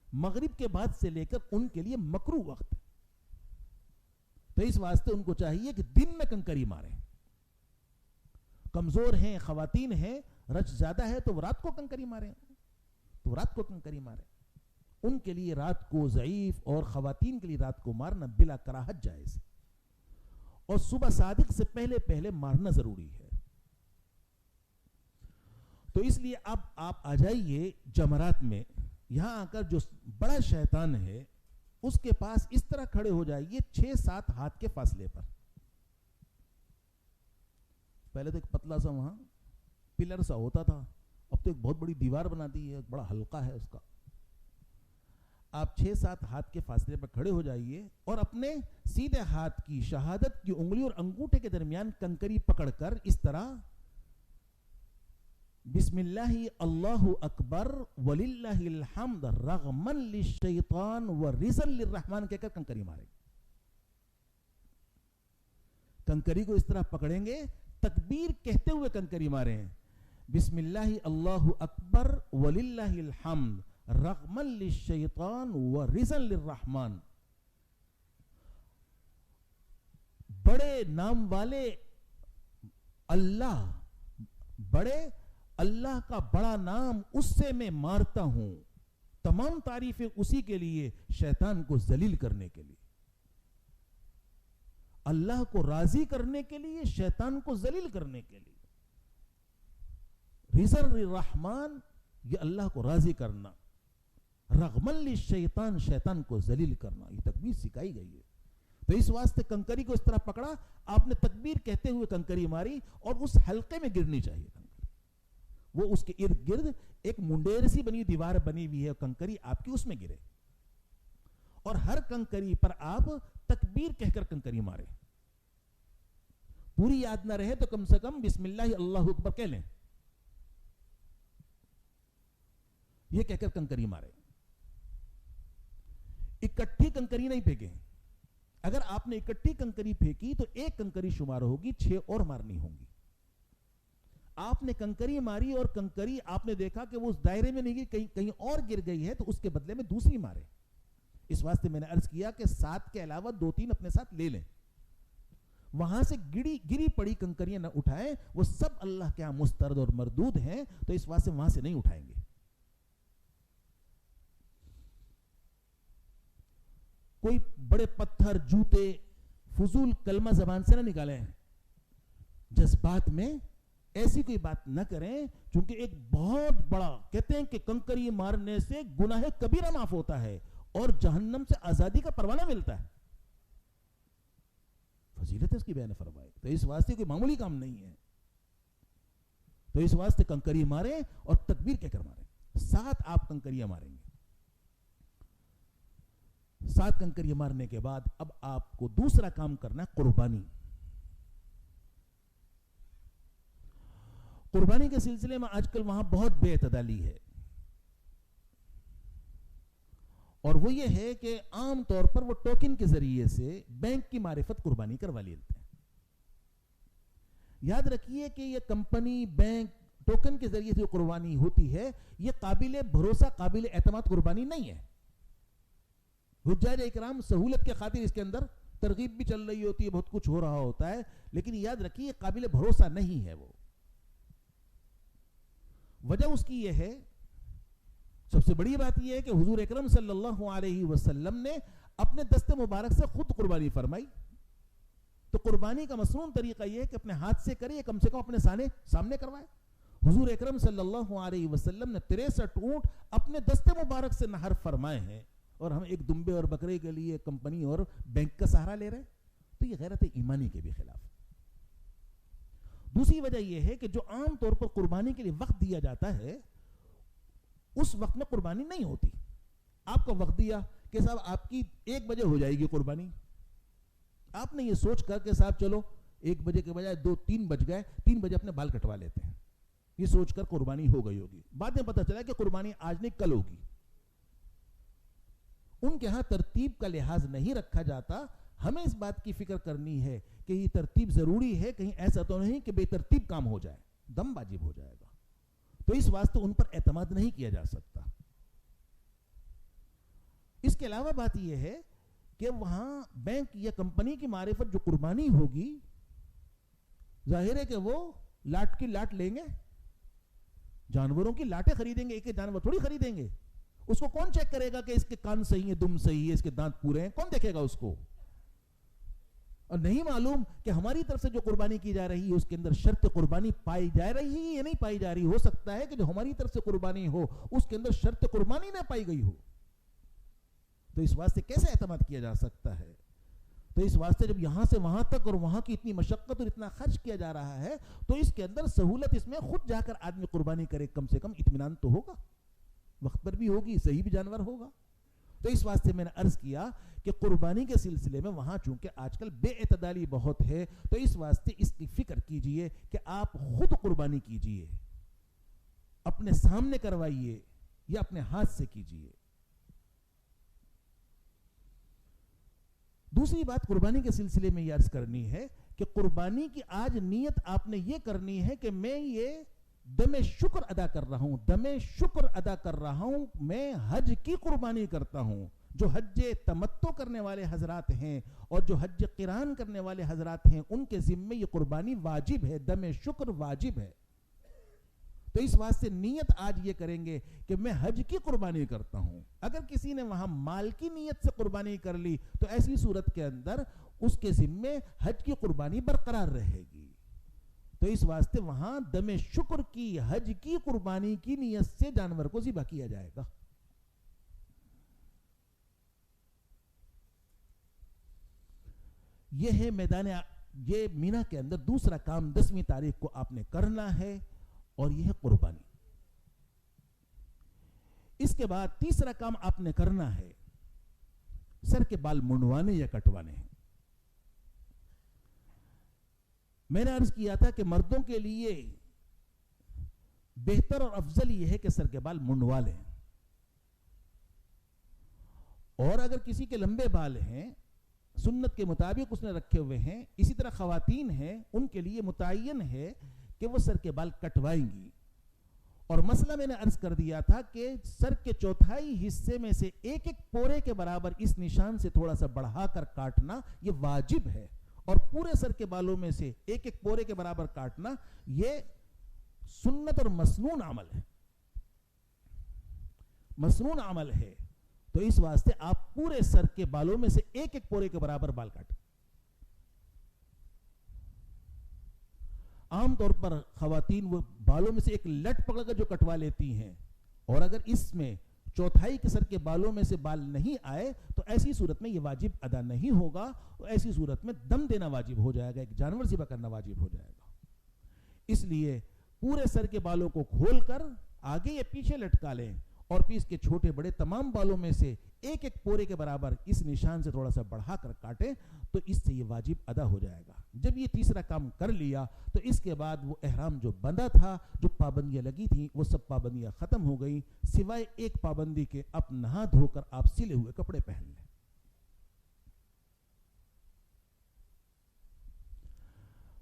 مغرب کے بعد سے لے کر ان کے لیے مکروہ وقت ہے. تو اس واسطے ان کو چاہیے کہ دن میں کنکری ماریں. کمزور ہیں، خواتین ہیں، رچ زیادہ ہے تو رات کو کنکری ماریں، تو رات کو کنکری ماریں. ان کے لیے رات کو ضعیف اور خواتین کے لیے رات کو مارنا بلا کراہت جائز ہے، اور صبح صادق سے پہلے مارنا ضروری ہے. تو اس لیے اب آپ آ جائیے جمرات میں. یہاں آ کر جو بڑا شیطان ہے اس کے پاس اس طرح کھڑے ہو جائیے 6-7 ہاتھ کے فاصلے پر. پہلے تو ایک پتلا سا وہاں پلر سا ہوتا تھا، اب تو ایک بہت بڑی دیوار بنا دی ہے، ایک بڑا حلقہ ہے اس کا. آپ 6-7 ہاتھ کے فاصلے پر کھڑے ہو جائیے اور اپنے سیدھے ہاتھ کی شہادت کی انگلی اور انگوٹھے کے درمیان کنکری پکڑ کر اس طرح بسم اللہ اللہ اکبر وللہ الحمد رغما للشیطان ورزا للرحمن کہہ کر کنکری ماریں. کنکری کو اس طرح پکڑیں گے، تکبیر کہتے ہوئے کنکری ماریں. بسم اللہ اللہ اکبر وللہ الحمد رغما للشیطان ورزا للرحمن. بڑے نام والے اللہ، بڑے اللہ کا بڑا نام، اس سے میں مارتا ہوں. تمام تعریفیں اسی کے لیے، شیطان کو ذلیل کرنے کے لیے، اللہ کو راضی کرنے کے لیے، شیطان کو ذلیل کرنے کے لیے. رضا الرحمن، یہ اللہ کو راضی کرنا. رغما للشیطان، شیطان کو ذلیل کرنا. یہ تکبیر سکھائی گئی ہے. تو اس واسطے کنکری کو اس طرح پکڑا، آپ نے تکبیر کہتے ہوئے کنکری ماری، اور اس حلقے میں گرنی چاہیے کنکری. وہ اس کے ارد گرد ایک منڈیر سی بنی دیوار بنی ہوئی ہے، کنکری آپ کی اس میں گرے، اور ہر کنکری پر آپ تکبیر کہہ کر کنکری مارے. پوری یاد نہ رہے تو کم سے کم بسم اللہ اللہ اکبر کہہ لیں، یہ کہہ کر کنکری مارے. اکٹھی کنکری نہیں پھینکیں. اگر آپ نے اکٹھی کنکری پھینکی تو ایک کنکری شمار ہوگی، 6 اور مارنی ہوں گی. آپ نے کنکری ماری اور کنکری آپ نے دیکھا کہ وہ اس دائرے میں نہیں گئی، کہیں اور گر گئی ہے، تو اس کے بدلے میں دوسری مارے. اس واسطے میں نے عرض کیا کہ 7 کے علاوہ 2-3 اپنے ساتھ لے لیں. وہاں سے گری پڑی کنکریاں نہ اٹھائیں، وہ سب اللہ کے ہاں مسترد اور مردود ہیں، تو اس واسطے وہاں سے نہیں اٹھائیں گے. کوئی بڑے پتھر، جوتے، فضول کلمہ زبان سے نہ نکالیں. جذبات میں ایسی کوئی بات نہ کریں، چونکہ ایک بہت بڑا کہتے ہیں کہ کنکری مارنے سے گناہ کبیرہ معاف ہوتا ہے اور جہنم سے آزادی کا پروانہ ملتا ہے. فضیلت اس کی بیان فرمائے. تو اس واسطے کوئی معمولی کام نہیں ہے. تو اس واسطے کنکری ماریں اور تکبیر کہہ کر ماریں. 7 آپ کنکریاں ماریں گے. 7 کنکریاں مارنے کے بعد اب آپ کو دوسرا کام کرنا ہے، قربانی. قربانی کے سلسلے میں آج کل وہاں بہت بے اعتدالی ہے، اور وہ یہ ہے کہ عام طور پر وہ ٹوکن کے ذریعے سے بینک کی معرفت قربانی کروا لیتے ہیں۔ یاد رکھیے کہ یہ کمپنی، بینک، ٹوکن کے ذریعے سے جو قربانی ہوتی ہے یہ قابل بھروسہ، قابل اعتماد قربانی نہیں ہے۔ حجاج اکرام سہولت کے خاطر اس کے اندر ترغیب بھی چل رہی ہوتی ہے، بہت کچھ ہو رہا ہوتا ہے، لیکن یاد رکھیے یہ قابل بھروسہ نہیں ہے۔ وہ وجہ اس کی یہ ہے، سب سے بڑی بات یہ ہے کہ حضور اکرم صلی اللہ علیہ وسلم نے اپنے دست مبارک سے خود قربانی فرمائی، تو قربانی کا مسنون طریقہ یہ ہے کہ اپنے ہاتھ سے کرے، کم سے کم اپنے سامنے کروائے۔ حضور اکرم صلی اللہ علیہ وسلم نے 63 اونٹ اپنے دست مبارک سے نہر فرمائے ہیں، اور ہم ایک دمبے اور بکرے کے لیے کمپنی اور بینک کا سہارا لے رہے ہیں، تو یہ غیرت ایمانی کے بھی خلاف۔ دوسری وجہ یہ ہے کہ جو عام طور پر قربانی کے لیے وقت دیا جاتا ہے اس وقت میں قربانی نہیں ہوتی۔ آپ کو وقت دیا کہ صاحب آپ کی 1 بجے ہو جائے گی قربانی، آپ نے یہ سوچ کر کہ صاحب چلو 1 بجے کے بجائے 2-3 بج گئے، 3 بجے اپنے بال کٹوا لیتے ہیں، یہ سوچ کر قربانی ہو گئی ہوگی۔ بعد میں پتہ چلا کہ قربانی آج نہیں کل ہوگی۔ ان کے ہاں ترتیب کا لحاظ نہیں رکھا جاتا۔ ہمیں اس بات کی فکر کرنی ہے کہ یہ ترتیب ضروری ہے، کہیں ایسا تو نہیں کہ بے ترتیب کام ہو جائے، دم واجب ہو جائے گا، تو اس واسطے ان پر اعتماد نہیں کیا جا سکتا۔ اس کے علاوہ بات یہ ہے کہ وہاں بینک یا کمپنی کی معرفت جو قربانی ہوگی، ظاہر ہے کہ وہ لاٹ کی لاٹ لیں گے، جانوروں کی لاٹیں خریدیں گے، ایک ایک جانور تھوڑی خریدیں گے۔ اس کو کون چیک کرے گا کہ اس کے کان صحیح ہیں، دم صحیح ہے، اس کے دانت پورے ہیں؟ کون دیکھے گا اس کو؟ اور نہیں معلوم کہ ہماری طرف سے جو قربانی کی جا رہی ہے اس کے اندر شرط قربانی پائی جا رہی ہے یا نہیں پائی جا رہی۔ ہو سکتا ہے کہ جو ہماری طرف سے قربانی ہو اس کے اندر شرط قربانی نہ پائی گئی ہو، تو اس واسطے کیسے اعتماد کیا جا سکتا ہے؟ تو اس واسطے جب یہاں سے وہاں تک اور وہاں کی اتنی مشقت اور اتنا خرچ کیا جا رہا ہے تو اس کے اندر سہولت اس میں خود جا کر آدمی قربانی کرے، کم سے کم اطمینان تو ہوگا، وقت پر بھی ہوگی، صحیح بھی جانور ہوگا۔ تو اس واسطے میں نے عرض کیا کہ قربانی کے سلسلے میں وہاں چونکہ آج کل بے اعتدالی بہت ہے، تو اس واسطے اس کی فکر کیجئے کہ آپ خود قربانی کیجئے، اپنے سامنے کروائیے یا اپنے ہاتھ سے کیجئے۔ دوسری بات قربانی کے سلسلے میں یہ عرض کرنی ہے کہ قربانی کی آج نیت آپ نے یہ کرنی ہے کہ میں یہ دم شکر ادا کر رہا ہوں، دم شکر ادا کر رہا ہوں، میں حج کی قربانی کرتا ہوں۔ جو حج تمتع کرنے والے حضرات ہیں اور جو حج قران کرنے والے حضرات ہیں ان کے ذمے یہ قربانی واجب ہے، دم شکر واجب ہے۔ تو اس واسطے نیت آج یہ کریں گے کہ میں حج کی قربانی کرتا ہوں۔ اگر کسی نے وہاں مال کی نیت سے قربانی کر لی تو ایسی صورت کے اندر اس کے ذمے حج کی قربانی برقرار رہے گی۔ تو اس واسطے وہاں دم شکر کی، حج کی قربانی کی نیت سے جانور کو ذبح کیا جائے گا۔ یہ ہے میدان، یہ مینا کے اندر دوسرا کام 10ویں تاریخ کو آپ نے کرنا ہے، اور یہ ہے قربانی۔ اس کے بعد تیسرا کام آپ نے کرنا ہے، سر کے بال منڈوانے یا کٹوانے ہیں۔ میں نے عرض کیا تھا کہ مردوں کے لیے بہتر اور افضل یہ ہے کہ سر کے بال منڈوا لیں، اور اگر کسی کے لمبے بال ہیں سنت کے مطابق اس نے رکھے ہوئے ہیں، اسی طرح خواتین ہیں ان کے لیے متعین ہے کہ وہ سر کے بال کٹوائیں گی۔ اور مسئلہ میں نے عرض کر دیا تھا کہ سر کے چوتھائی حصے میں سے ایک ایک پورے کے برابر اس نشان سے تھوڑا سا بڑھا کر کاٹنا یہ واجب ہے، اور پورے سر کے بالوں میں سے ایک ایک پورے کے برابر کاٹنا یہ سنت اور مسنون عمل ہے، مسنون عمل ہے۔ تو اس واسطے آپ پورے سر کے بالوں میں سے ایک ایک پورے کے برابر بال کاٹیں۔ عام طور پر خواتین وہ بالوں میں سے ایک لٹ پکڑ کر جو کٹوا لیتی ہیں، اور اگر اس میں چوتھائی کے سر کے بالوں میں سے بال نہیں آئے تو ایسی صورت میں یہ واجب ادا نہیں ہوگا، اور ایسی صورت میں دم دینا واجب ہو جائے گا، ایک جانور ذبح کرنا واجب ہو جائے گا۔ اس لیے پورے سر کے بالوں کو کھول کر آگے یا پیچھے لٹکا لیں، اور پھر اس کے چھوٹے بڑے تمام بالوں میں سے ایک ایک پورے کے برابر اس نشان سے تھوڑا سا بڑھا کر کاٹیں، تو اس سے یہ واجب ادا ہو جائے گا۔ جب یہ تیسرا کام کر لیا تو اس کے بعد وہ احرام جو بندہ تھا، جو پابندیاں لگی تھیں، وہ سب پابندیاں ختم ہو گئی، سوائے ایک پابندی کے اب نہا دھو کر آپ سلے ہوئے کپڑے پہن لیں۔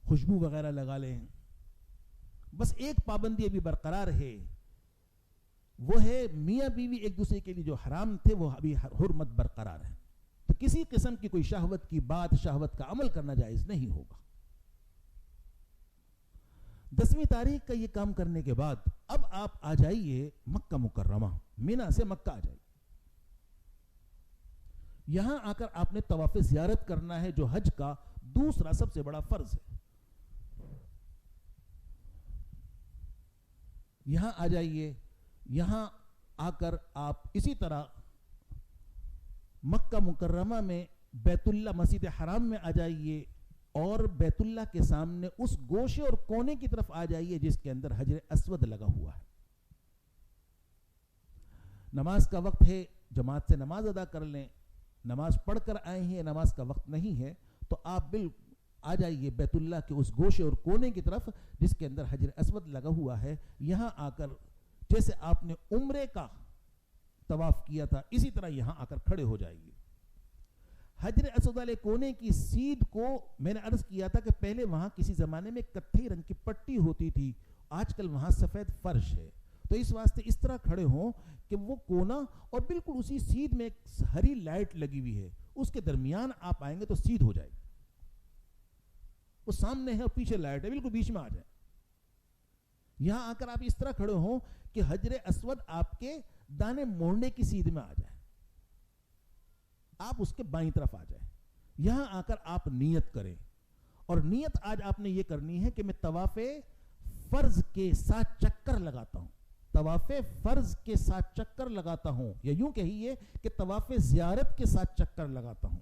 خوشبو وغیرہ لگا لیں۔ بس ایک پابندی ابھی برقرار ہے، وہ ہے میاں بیوی ایک دوسرے کے لیے جو حرام تھے وہ ابھی حرمت برقرار ہے، تو کسی قسم کی کوئی شہوت کی بات، شہوت کا عمل کرنا جائز نہیں ہوگا۔ 10ویں تاریخ کا یہ کام کرنے کے بعد اب آپ آ جائیے مکہ مکرمہ، مینا سے مکہ آ جائیے۔ یہاں آ کر آپ نے طواف زیارت کرنا ہے، جو حج کا دوسرا سب سے بڑا فرض ہے۔ یہاں آ جائیے، یہاں آ کر آپ اسی طرح مکہ مکرمہ میں بیت اللہ مسجد حرام میں آ جائیے اور بیت اللہ کے سامنے اس گوشے اور کونے کی طرف آ جائیے جس کے اندر حجر اسود لگا ہوا ہے۔ نماز کا وقت ہے، جماعت سے نماز ادا کر لیں، نماز پڑھ کر آئے ہیں، نماز کا وقت نہیں ہے تو آپ بالکل آ جائیے بیت اللہ کے اس گوشے اور کونے کی طرف جس کے اندر حجر اسود لگا ہوا ہے۔ یہاں آ کر جیسے آپ نے عمرے کا طواف کیا تھا اسی طرح یہاں آ کر کھڑے ہو جائیے۔ حجر اسود والے کونے کی سیدھ کو میں نے عرض کیا تھا کہ پہلے وہاں کسی زمانے میں کتھئی رنگ کی پٹی ہوتی تھی، آج کل وہاں سفید فرش ہے، تو اس واسطے اس طرح کھڑے ہوں کہ وہ کونا اور بالکل اسی سیدھ میں ایک ہری لائٹ لگی ہوئی ہے، اس کے درمیان آپ آئیں گے تو سیدھ ہو جائے گی، وہ سامنے ہے اور پیچھے لائٹ ہے، بالکل بیچ میں آ جائے۔ یہاں آ کر آپ اس طرح کھڑے ہوں کہ حجر اسود آپ کے دانے موڑنے کی سیدھ میں آ جائے، آپ اس کے بائیں طرف آ جائیں۔ یہاں آ کر آپ نیت کریں، اور نیت آج آپ نے یہ کرنی ہے کہ میں طواف فرض کے 7 چکر لگاتا ہوں، طواف فرض کے 7 چکر لگاتا ہوں، یا یوں کہیے کہ طواف زیارت کے 7 چکر لگاتا ہوں۔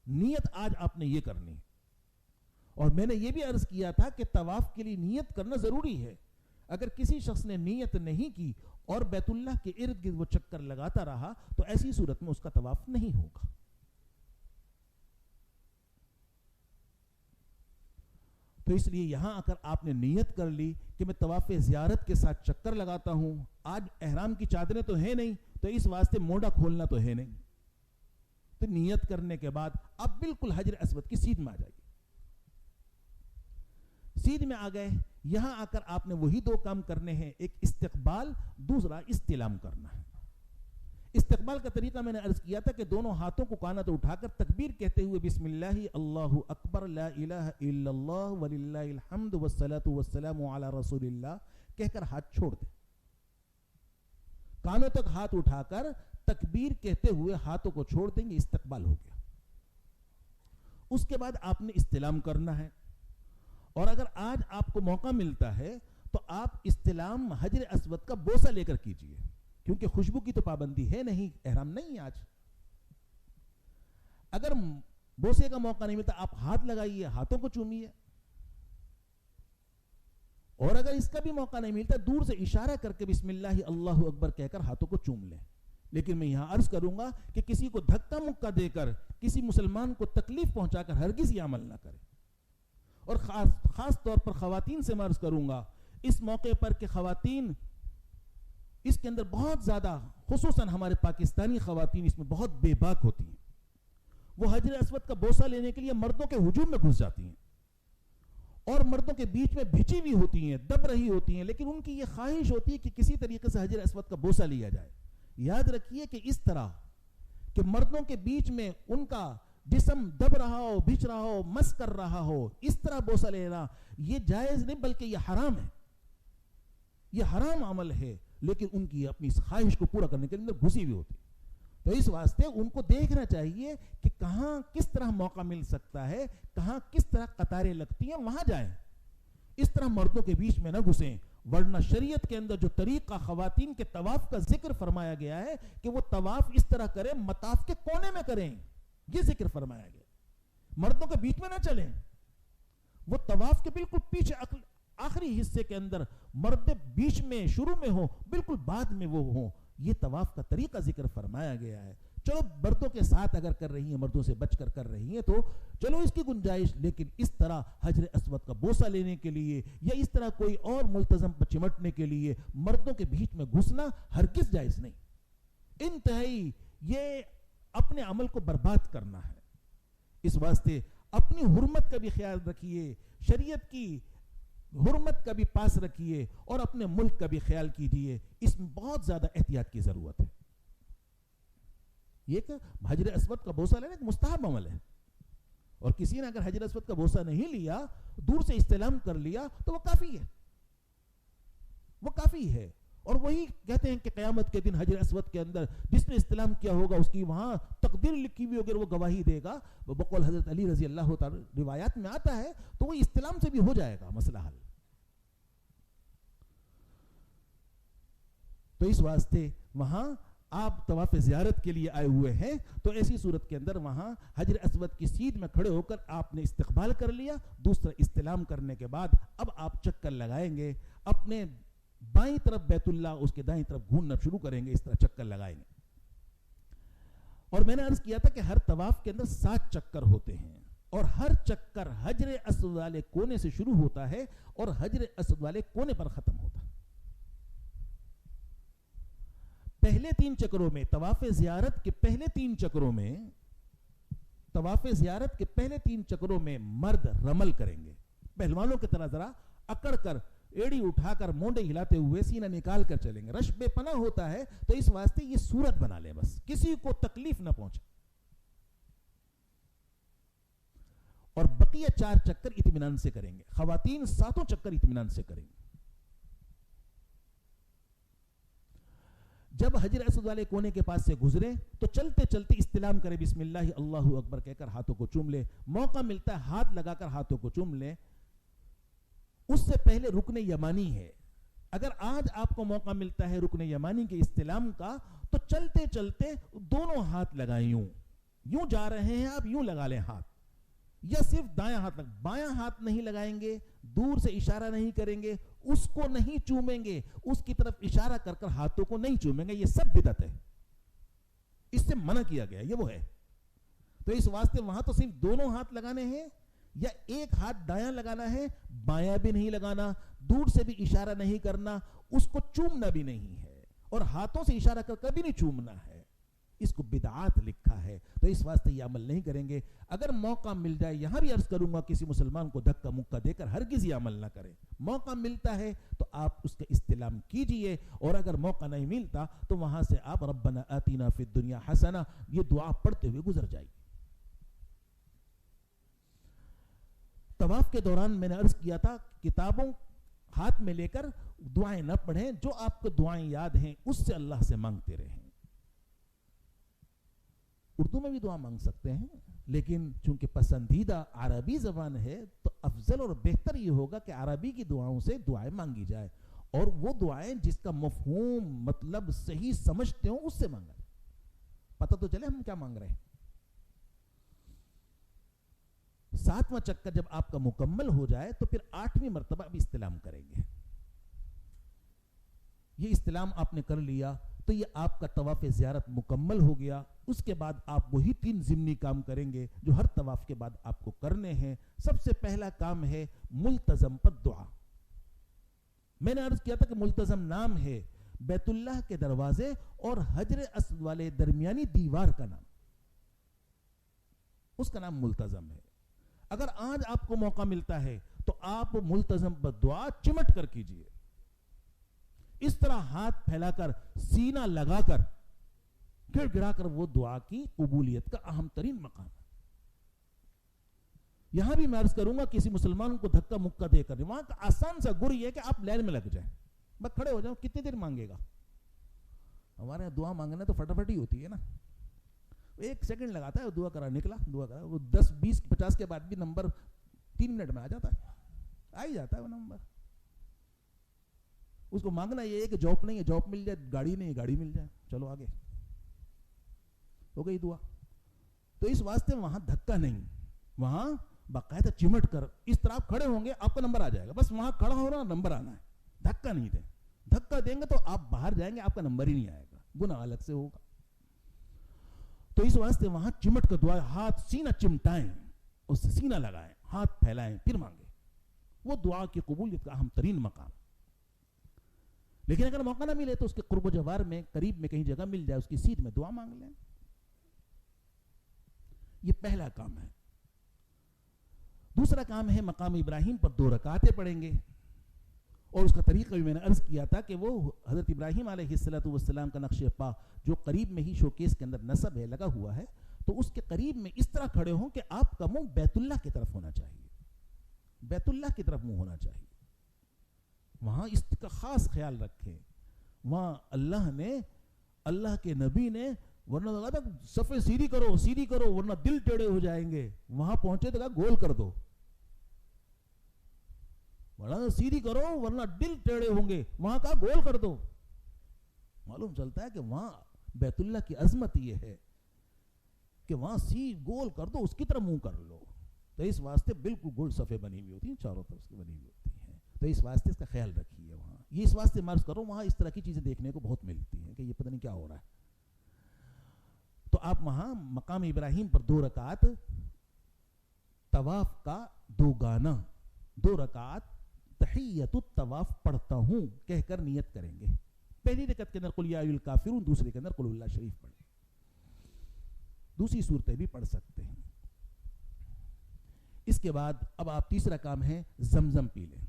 نیت آج آپ نے یہ کرنی، اور میں نے یہ بھی عرض کیا تھا کہ طواف کے لیے نیت کرنا ضروری ہے۔ اگر کسی شخص نے نیت نہیں کی اور بیت اللہ کے ارد گرد وہ چکر لگاتا رہا تو ایسی صورت میں اس کا طواف نہیں ہوگا۔ تو اس لیے یہاں آ کر آپ نے نیت کر لی کہ میں طواف زیارت کے 7 چکر لگاتا ہوں۔ آج احرام کی چادریں تو ہے نہیں تو اس واسطے موڈا کھولنا تو ہے نہیں، تو نیت کرنے کے بعد اب بالکل حجر اسود کی سیدھ میں آ جائیے۔ سیدھ میں آ گئے، یہاں آ کر آپ نے وہی 2 کام کرنے ہیں، ایک استقبال، دوسرا استلام کرنا ہے۔ استقبال کا طریقہ میں نے عرض کیا تھا کہ دونوں ہاتھوں کو کانوں تو اٹھا کر تکبیر کہتے ہوئے بسم اللہ اللہ اکبر لا الہ الا اللہ وللہ الحمد والصلاۃ والسلام علی رسول اللہ کہہ کر ہاتھ چھوڑ دیں، کانوں تک ہاتھ اٹھا کر تکبیر کہتے ہوئے ہاتھوں کو چھوڑ دیں گے، استقبال ہو گیا۔ اس کے بعد آپ نے استلام کرنا ہے، اور اگر آج آپ کو موقع ملتا ہے تو آپ استلام حجر اسود کا بوسہ لے کر کیجئے، کیونکہ خوشبو کی تو پابندی ہے نہیں، احرام نہیں آج۔ اگر بوسے کا موقع نہیں ملتا آپ ہاتھ لگائیے، ہاتھوں کو چومیے، اور اگر اس کا بھی موقع نہیں ملتا دور سے اشارہ کر کے بسم اللہ اللہ اکبر کہہ کر ہاتھوں کو چوم لیں۔ لیکن میں یہاں عرض کروں گا کہ کسی کو دھکا مکہ دے کر، کسی مسلمان کو تکلیف پہنچا کر ہرگز یہ عمل نہ کرے، اور خاص طور پر خواتین سے میں عرض کروں گا اس موقع پر کہ خواتین اس کے اندر بہت زیادہ، خصوصاً ہمارے پاکستانی خواتین اس میں بہت بے باک ہوتی ہیں، وہ حجر اسود کا بوسہ لینے کے لیے مردوں کے ہجوم میں گھس جاتی ہیں اور مردوں کے بیچ میں بھچی ہوئی ہوتی ہیں، دب رہی ہوتی ہیں، لیکن ان کی یہ خواہش ہوتی ہے کہ کسی طریقے سے حجر اسود کا بوسہ لیا جائے۔ یاد رکھیے کہ اس طرح کہ مردوں کے بیچ میں ان کا جسم دب رہا ہو، بھچ رہا ہو، مس کر رہا ہو، اس طرح بوسہ لینا یہ جائز نہیں بلکہ یہ حرام ہے، یہ حرام عمل ہے، لیکن ان کی اپنی اس خواہش کو پورا کرنے کے اندر گھسی ہوئی ہوتی ہے۔ تو اس واسطے ان کو دیکھنا چاہیے کہ کہاں کس طرح موقع مل سکتا ہے، کہاں کس طرح قطاریں لگتی ہیں، وہاں جائیں، اس طرح مردوں کے بیچ میں نہ گھسیں، ورنہ شریعت کے اندر جو طریقہ خواتین کے طواف کا ذکر فرمایا گیا ہے کہ وہ طواف اس طرح کریں مطاف کے کونے میں کریں، یہ ذکر فرمایا گیا، مردوں کے بیچ میں نہ چلیں، وہ طواف کے بالکل پیچھے آخری حصے کے اندر، مرد بیچ میں شروع میں ہو، بالکل بعد میں وہ ہوں، یہ طواف کا طریقہ ذکر فرمایا گیا ہے۔ چلو مردوں کے ساتھ اگر کر رہی ہیں، مردوں سے بچ کر کر رہی ہیں تو چلو اس کی گنجائش، لیکن اس طرح حجر اسود کا بوسہ لینے کے لیے یا اس طرح کوئی اور ملتزم پر چمٹنے کے لیے مردوں کے بیچ میں گھسنا ہرگز جائز نہیں. انتہائی یہ اپنے عمل کو برباد کرنا ہے. اس واسطے اپنی حرمت کا بھی خیال رکھیے، شریعت کی حرمت کا بھی پاس رکھیے اور اپنے ملک کا بھی خیال کیجیے. اس میں بہت زیادہ احتیاط کی ضرورت ہے. یہ کہ حجر اسود کا بوسہ لینا ایک مستحب عمل ہے، اور کسی نے اگر حجر اسود کا بوسہ نہیں لیا، دور سے استلام کر لیا تو وہ کافی ہے، وہ کافی ہے. اور وہی کہتے ہیں کہ قیامت کے دن حجر اسود کے اندر جس نے استلام کیا ہوگا اس کی وہاں تقدیر لکھی ہوئی ہوگی، وہ گواہی دے گا. بقول حضرت علی رضی اللہ تعالی روایات میں آتا ہے، تو وہ استلام سے بھی ہو جائے گا مسئلہ حل. تو اس واسطے وہاں آپ طواف زیارت کے لیے آئے ہوئے ہیں، تو ایسی صورت کے اندر وہاں حجر اسود کی سیدھ میں کھڑے ہو کر آپ نے استقبال کر لیا. دوسرا استلام کرنے کے بعد اب آپ چکر لگائیں گے، اپنے بائیں طرف بیت اللہ، اس کے دائیں طرف گھومنا شروع کریں گے، اس طرح چکر لگائیں گے. اور میں نے عرض کیا تھا کہ ہر طواف کے اندر 7 چکر ہوتے ہیں، اور ہر چکر حجر اسود والے کونے سے شروع ہوتا ہے اور حجر اسود والے کونے پر ختم ہوتا ہے. پہلے 3 چکروں میں طواف زیارت کے پہلے 3 چکروں میں طواف زیارت کے پہلے 3 چکروں میں مرد رمل کریں گے، پہلوانوں کی طرح ذرا اکڑ کر، ایڑی اٹھا کر، مونڈے ہلاتے ہوئے سینہ نکال کر چلیں گے. رش بے پناہ ہوتا ہے، تو اس واسطے یہ صورت بنا لیں، بس کسی کو تکلیف نہ پہنچے. اور بقیہ 4 چکر اطمینان سے کریں گے. خواتین 7 چکر اطمینان سے کریں گے. جب حجر اسود والے کونے کے پاس سے گزرے تو چلتے چلتے استلام کرے، بسم اللہ اللہ اکبر کہہ کر ہاتھوں کو چوم لے. موقع ملتا ہے ہاتھ لگا کر ہاتھوں کو چوم لے. اس سے پہلے رکن یمانی ہے. اگر آج آپ کو موقع ملتا ہے رکن یمانی کے استلام کا، تو چلتے چلتے دونوں ہاتھ لگائیں. یوں جا رہے ہیں آپ، یوں لگا لیں ہاتھ، یا صرف دایاں ہاتھ بایاں ہاتھ نہیں لگائیں گے، دور سے اشارہ نہیں کریں گے، اس کو نہیں چومیں گے، اس کی طرف اشارہ کر کر ہاتھوں کو نہیں چومیں گے. یہ سب بدعت ہے، اس سے منع کیا گیا. یہ وہ ہے. تو اس واسطے وہاں تو صرف دونوں ہاتھ لگانے ہیں، یا ایک ہاتھ دایاں لگانا ہے، بایاں بھی نہیں لگانا، دور سے بھی اشارہ نہیں کرنا، اس کو چومنا بھی نہیں ہے، اور ہاتھوں سے اشارہ کر کبھی نہیں چومنا ہے. اس کو بدعات لکھا ہے. تو اس واسطے یہ عمل نہیں کریں گے. اگر موقع مل جائے، یہاں بھی عرض کروں گا، کسی مسلمان کو دھکا مکہ دے کر ہرگز یہ عمل نہ کریں. موقع ملتا ہے تو آپ اس کا استلام کیجئے، اور اگر موقع نہیں ملتا تو وہاں سے آپ ربنا آتینا فی الدنیا حسنہ یہ دعا پڑھتے ہوئے گزر جائیے. طواف کے دوران میں نے عرض کیا تھا، کتابوں ہاتھ میں لے کر دعائیں نہ پڑھیں، جو آپ کو دعائیں یاد ہیں اس سے اللہ سے مانگتے رہیں. اردو میں بھی دعا مانگ سکتے ہیں، لیکن چونکہ پسندیدہ عربی زبان ہے تو افضل اور بہتر یہ ہوگا کہ عربی کی دعاؤں سے دعائیں مانگی جائے، اور وہ دعائیں جس کا مفہوم مطلب صحیح سمجھتے ہوں اس سے مانگا جائے. پتہ تو چلے ہم کیا مانگ رہے ہیں. 7واں چکر جب آپ کا مکمل ہو جائے تو پھر 8ویں مرتبہ اب استلام کریں گے. یہ استلام آپ نے کر لیا تو یہ آپ کا طواف زیارت مکمل ہو گیا. اس کے بعد آپ وہی 3 ضمنی کام کریں گے جو ہر طواف کے بعد آپ کو کرنے ہیں. سب سے پہلا کام ہے ملتزم پر دعا. میں نے عرض کیا تھا کہ ملتزم نام ہے بیت اللہ کے دروازے اور حجر اسود والے درمیانی دیوار کا نام، اس کا نام ملتزم ہے. اگر آج آپ کو موقع ملتا ہے تو آپ ملتزم پر دعا چمٹ کر کیجئے. اس طرح ہاتھ پھیلا کر، سینہ لگا کر، گڑ گڑا کر وہ دعا کی قبولیت کا اہم ترین مقام ہے. یہاں بھی میں عرض کروں گا، کسی مسلمان کو دھکا مکہ دے کر، وہاں کا آسان سا گر یہ کہ آپ لائن میں لگ جائیں، بس کھڑے ہو جاؤ. کتنی دیر مانگے گا؟ ہمارے دعا مانگنا تو فٹافٹ ہی ہوتی ہے نا. 1 سیکنڈ لگاتا ہے، دعا کرا نکلا، دعا کرا. وہ 10 20 50 کے بعد بھی نمبر 3 منٹ میں آ جاتا ہے، آ ہی جاتا ہے وہ نمبر. اس کو مانگنا یہ ہے کہ جاب نہیں ہے، جاب مل جائے، گاڑی نہیں ہے، گاڑی مل جائے، چلو آگے ہو گئی دعا. تو اس واسطے وہاں دھکا نہیں، وہاں باقاعدہ چمٹ کر اس طرح آپ کھڑے ہوں گے، آپ کا نمبر آ جائے گا. بس وہاں کھڑا ہونا، نمبر آنا ہے، دھکا نہیں دیں. دھکا دیں گے تو آپ باہر جائیں گے، آپ کا نمبر ہی نہیں آئے گا، گناہ الگ سے ہوگا. تو اس واسطے وہاں چمٹ کا دعا، ہاتھ سینہ چمٹائیں، اس سے سینہ لگائیں، ہاتھ پھیلائیں، پھر مانگیں. وہ دعا کی قبولیت کا اہم ترین مقام. لیکن اگر موقع نہ ملے تو اس کے قرب و جوار میں قریب میں کہیں جگہ مل جائے، اس کی سیٹ میں دعا مانگ لیں. یہ پہلا کام ہے. دوسرا کام ہے مقام ابراہیم پر 2 رکعتیں پڑھیں گے. اور اس کا طریقہ بھی میں نے عرض کیا تھا کہ وہ حضرت ابراہیم علیہ السلام کا نقش پا جو قریب میں ہی شوکیس کے اندر نصب ہے، لگا ہوا ہے، تو اس کے قریب میں اس طرح کھڑے ہوں کہ آپ کا منہ بیت اللہ کی طرف ہونا چاہیے. بیت اللہ کی طرف منہ ہونا چاہیے. وہاں اس کا خاص خیال رکھیں. وہاں اللہ کے نبی نے ورنہ صفے سیدھی کرو ورنہ دل ٹیڑے ہو جائیں گے. وہاں پہنچے تو کہا گول کر دو، ورنہ سیدھی کرو ورنہ دل ٹیڑے ہوں گے. وہاں کہا گول کر دو. معلوم چلتا ہے کہ وہاں بیت اللہ کی عظمت یہ ہے کہ وہاں گول کر دو، اس کی طرح منہ کر لو. تو اس واسطے بالکل گول صفے بنی ہوئی ہوتی ہیں، چاروں طرف سے بنی ہوئی ہوتی ہیں. تو اس واسطے اس کا خیال رکھیے. وہاں یہ اس واسطے مرض کرو، وہاں اس طرح کی چیزیں دیکھنے کو بہت ملتی ہیں کہ یہ پتہ نہیں کیا ہو رہا ہے. تو آپ وہاں مقام ابراہیم پر 2 رکعت طواف کا 2 گانا، 2 رکعت تحیت الطواف پڑھتا ہوں کہہ کر نیت کریں گے. پہلی رکعت کے اندر قل یا ایھا الکافرون، دوسری کے اندر قل اللہ شریف پڑھیں. دوسری صورتیں بھی پڑھ سکتے ہیں. اس کے بعد اب آپ تیسرا کام ہے زمزم پی لیں.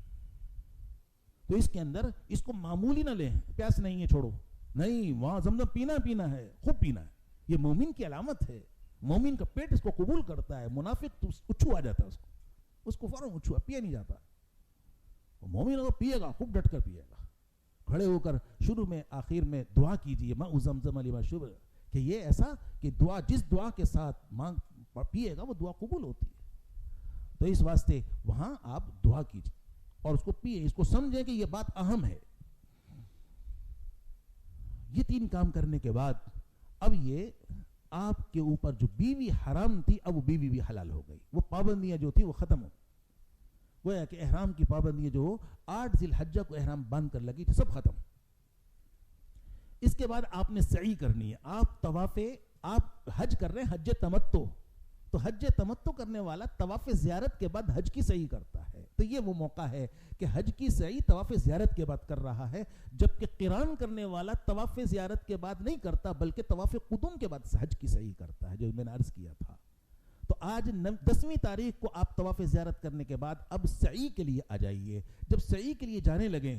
تو اس کے اندر اس کو معمولی نہ لیں، پیاس نہیں ہے چھوڑو، نہیں، وہاں زمزم پینا ہے، خوب پینا ہے. یہ مومن کی علامت ہے. مومن کا پیٹ اس کو قبول کرتا ہے. منافق تو اچھو آ جاتا ہے، اس کو فوراً اچھو پیا نہیں جاتا. مومن اگر پیے گا خوب ڈٹ کر پیے گا. کھڑے ہو کر شروع میں آخر میں دعا کیجئے ماء زمزم لما شرب، کہ یہ ایسا کہ دعا جس دعا کے ساتھ مانگ پیے گا وہ دعا قبول ہوتی ہے. تو اس واسطے وہاں آپ دعا کیجئے اور اس کو پیئے. اس کو سمجھیں کہ یہ بات اہم ہے. یہ 3 کام کرنے کے بعد اب یہ آپ کے اوپر جو بیوی حرام تھی اب وہ بیوی بھی حلال ہو گئی. وہ پابندیاں جو تھی وہ ختم ہو. وہ ہے کہ احرام کی پابندیاں جو 8 ذی الحجہ کو احرام باندھ کر لگی تھی سب ختم. اس کے بعد آپ نے سعی کرنی ہے. آپ حج کر رہے ہیں حج تمتع، تو حج تمتع کرنے والا طواف زیارت کے بعد حج کی سعی کرتا ہے. تو یہ وہ موقع ہے کہ حج کی سعی طواف زیارت کے بعد کر رہا ہے، جبکہ قران کرنے والا طواف زیارت کے بعد نہیں کرتا بلکہ طواف قدوم کے بعد حج کی سعی کرتا ہے، جو میں نے عرض کیا تھا. تو آج 10ویں تاریخ کو آپ طواف زیارت کرنے کے بعد اب سعی کے لیے آ جائیے. جب سعی کے لیے جانے لگیں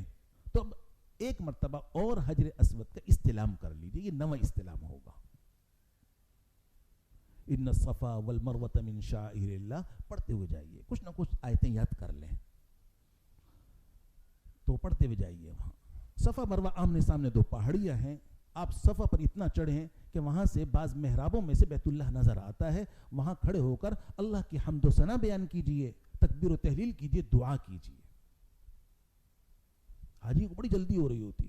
تو اب ایک مرتبہ اور حجر اسود کا استلام کر لیجیے. یہ 9واں استلام ہوگا. ان الصفا والمروۃ من شعائر اللہ پڑھتے ہوئے جائیے. کچھ نہ کچھ آیتیں یاد کر لیں تو پڑھتے ہوئے جائیے. وہاں صفا مروہ آمنے سامنے 2 پہاڑیاں ہیں. آپ صفا پر اتنا چڑھیں کہ وہاں سے بعض محرابوں میں سے بیت اللہ نظر آتا ہے. وہاں کھڑے ہو کر اللہ کی حمد و ثنا بیان کیجئے، تکبیر و تحلیل کیجئے، دعا کیجئے. حاجی کو بڑی جلدی ہو رہی ہوتی،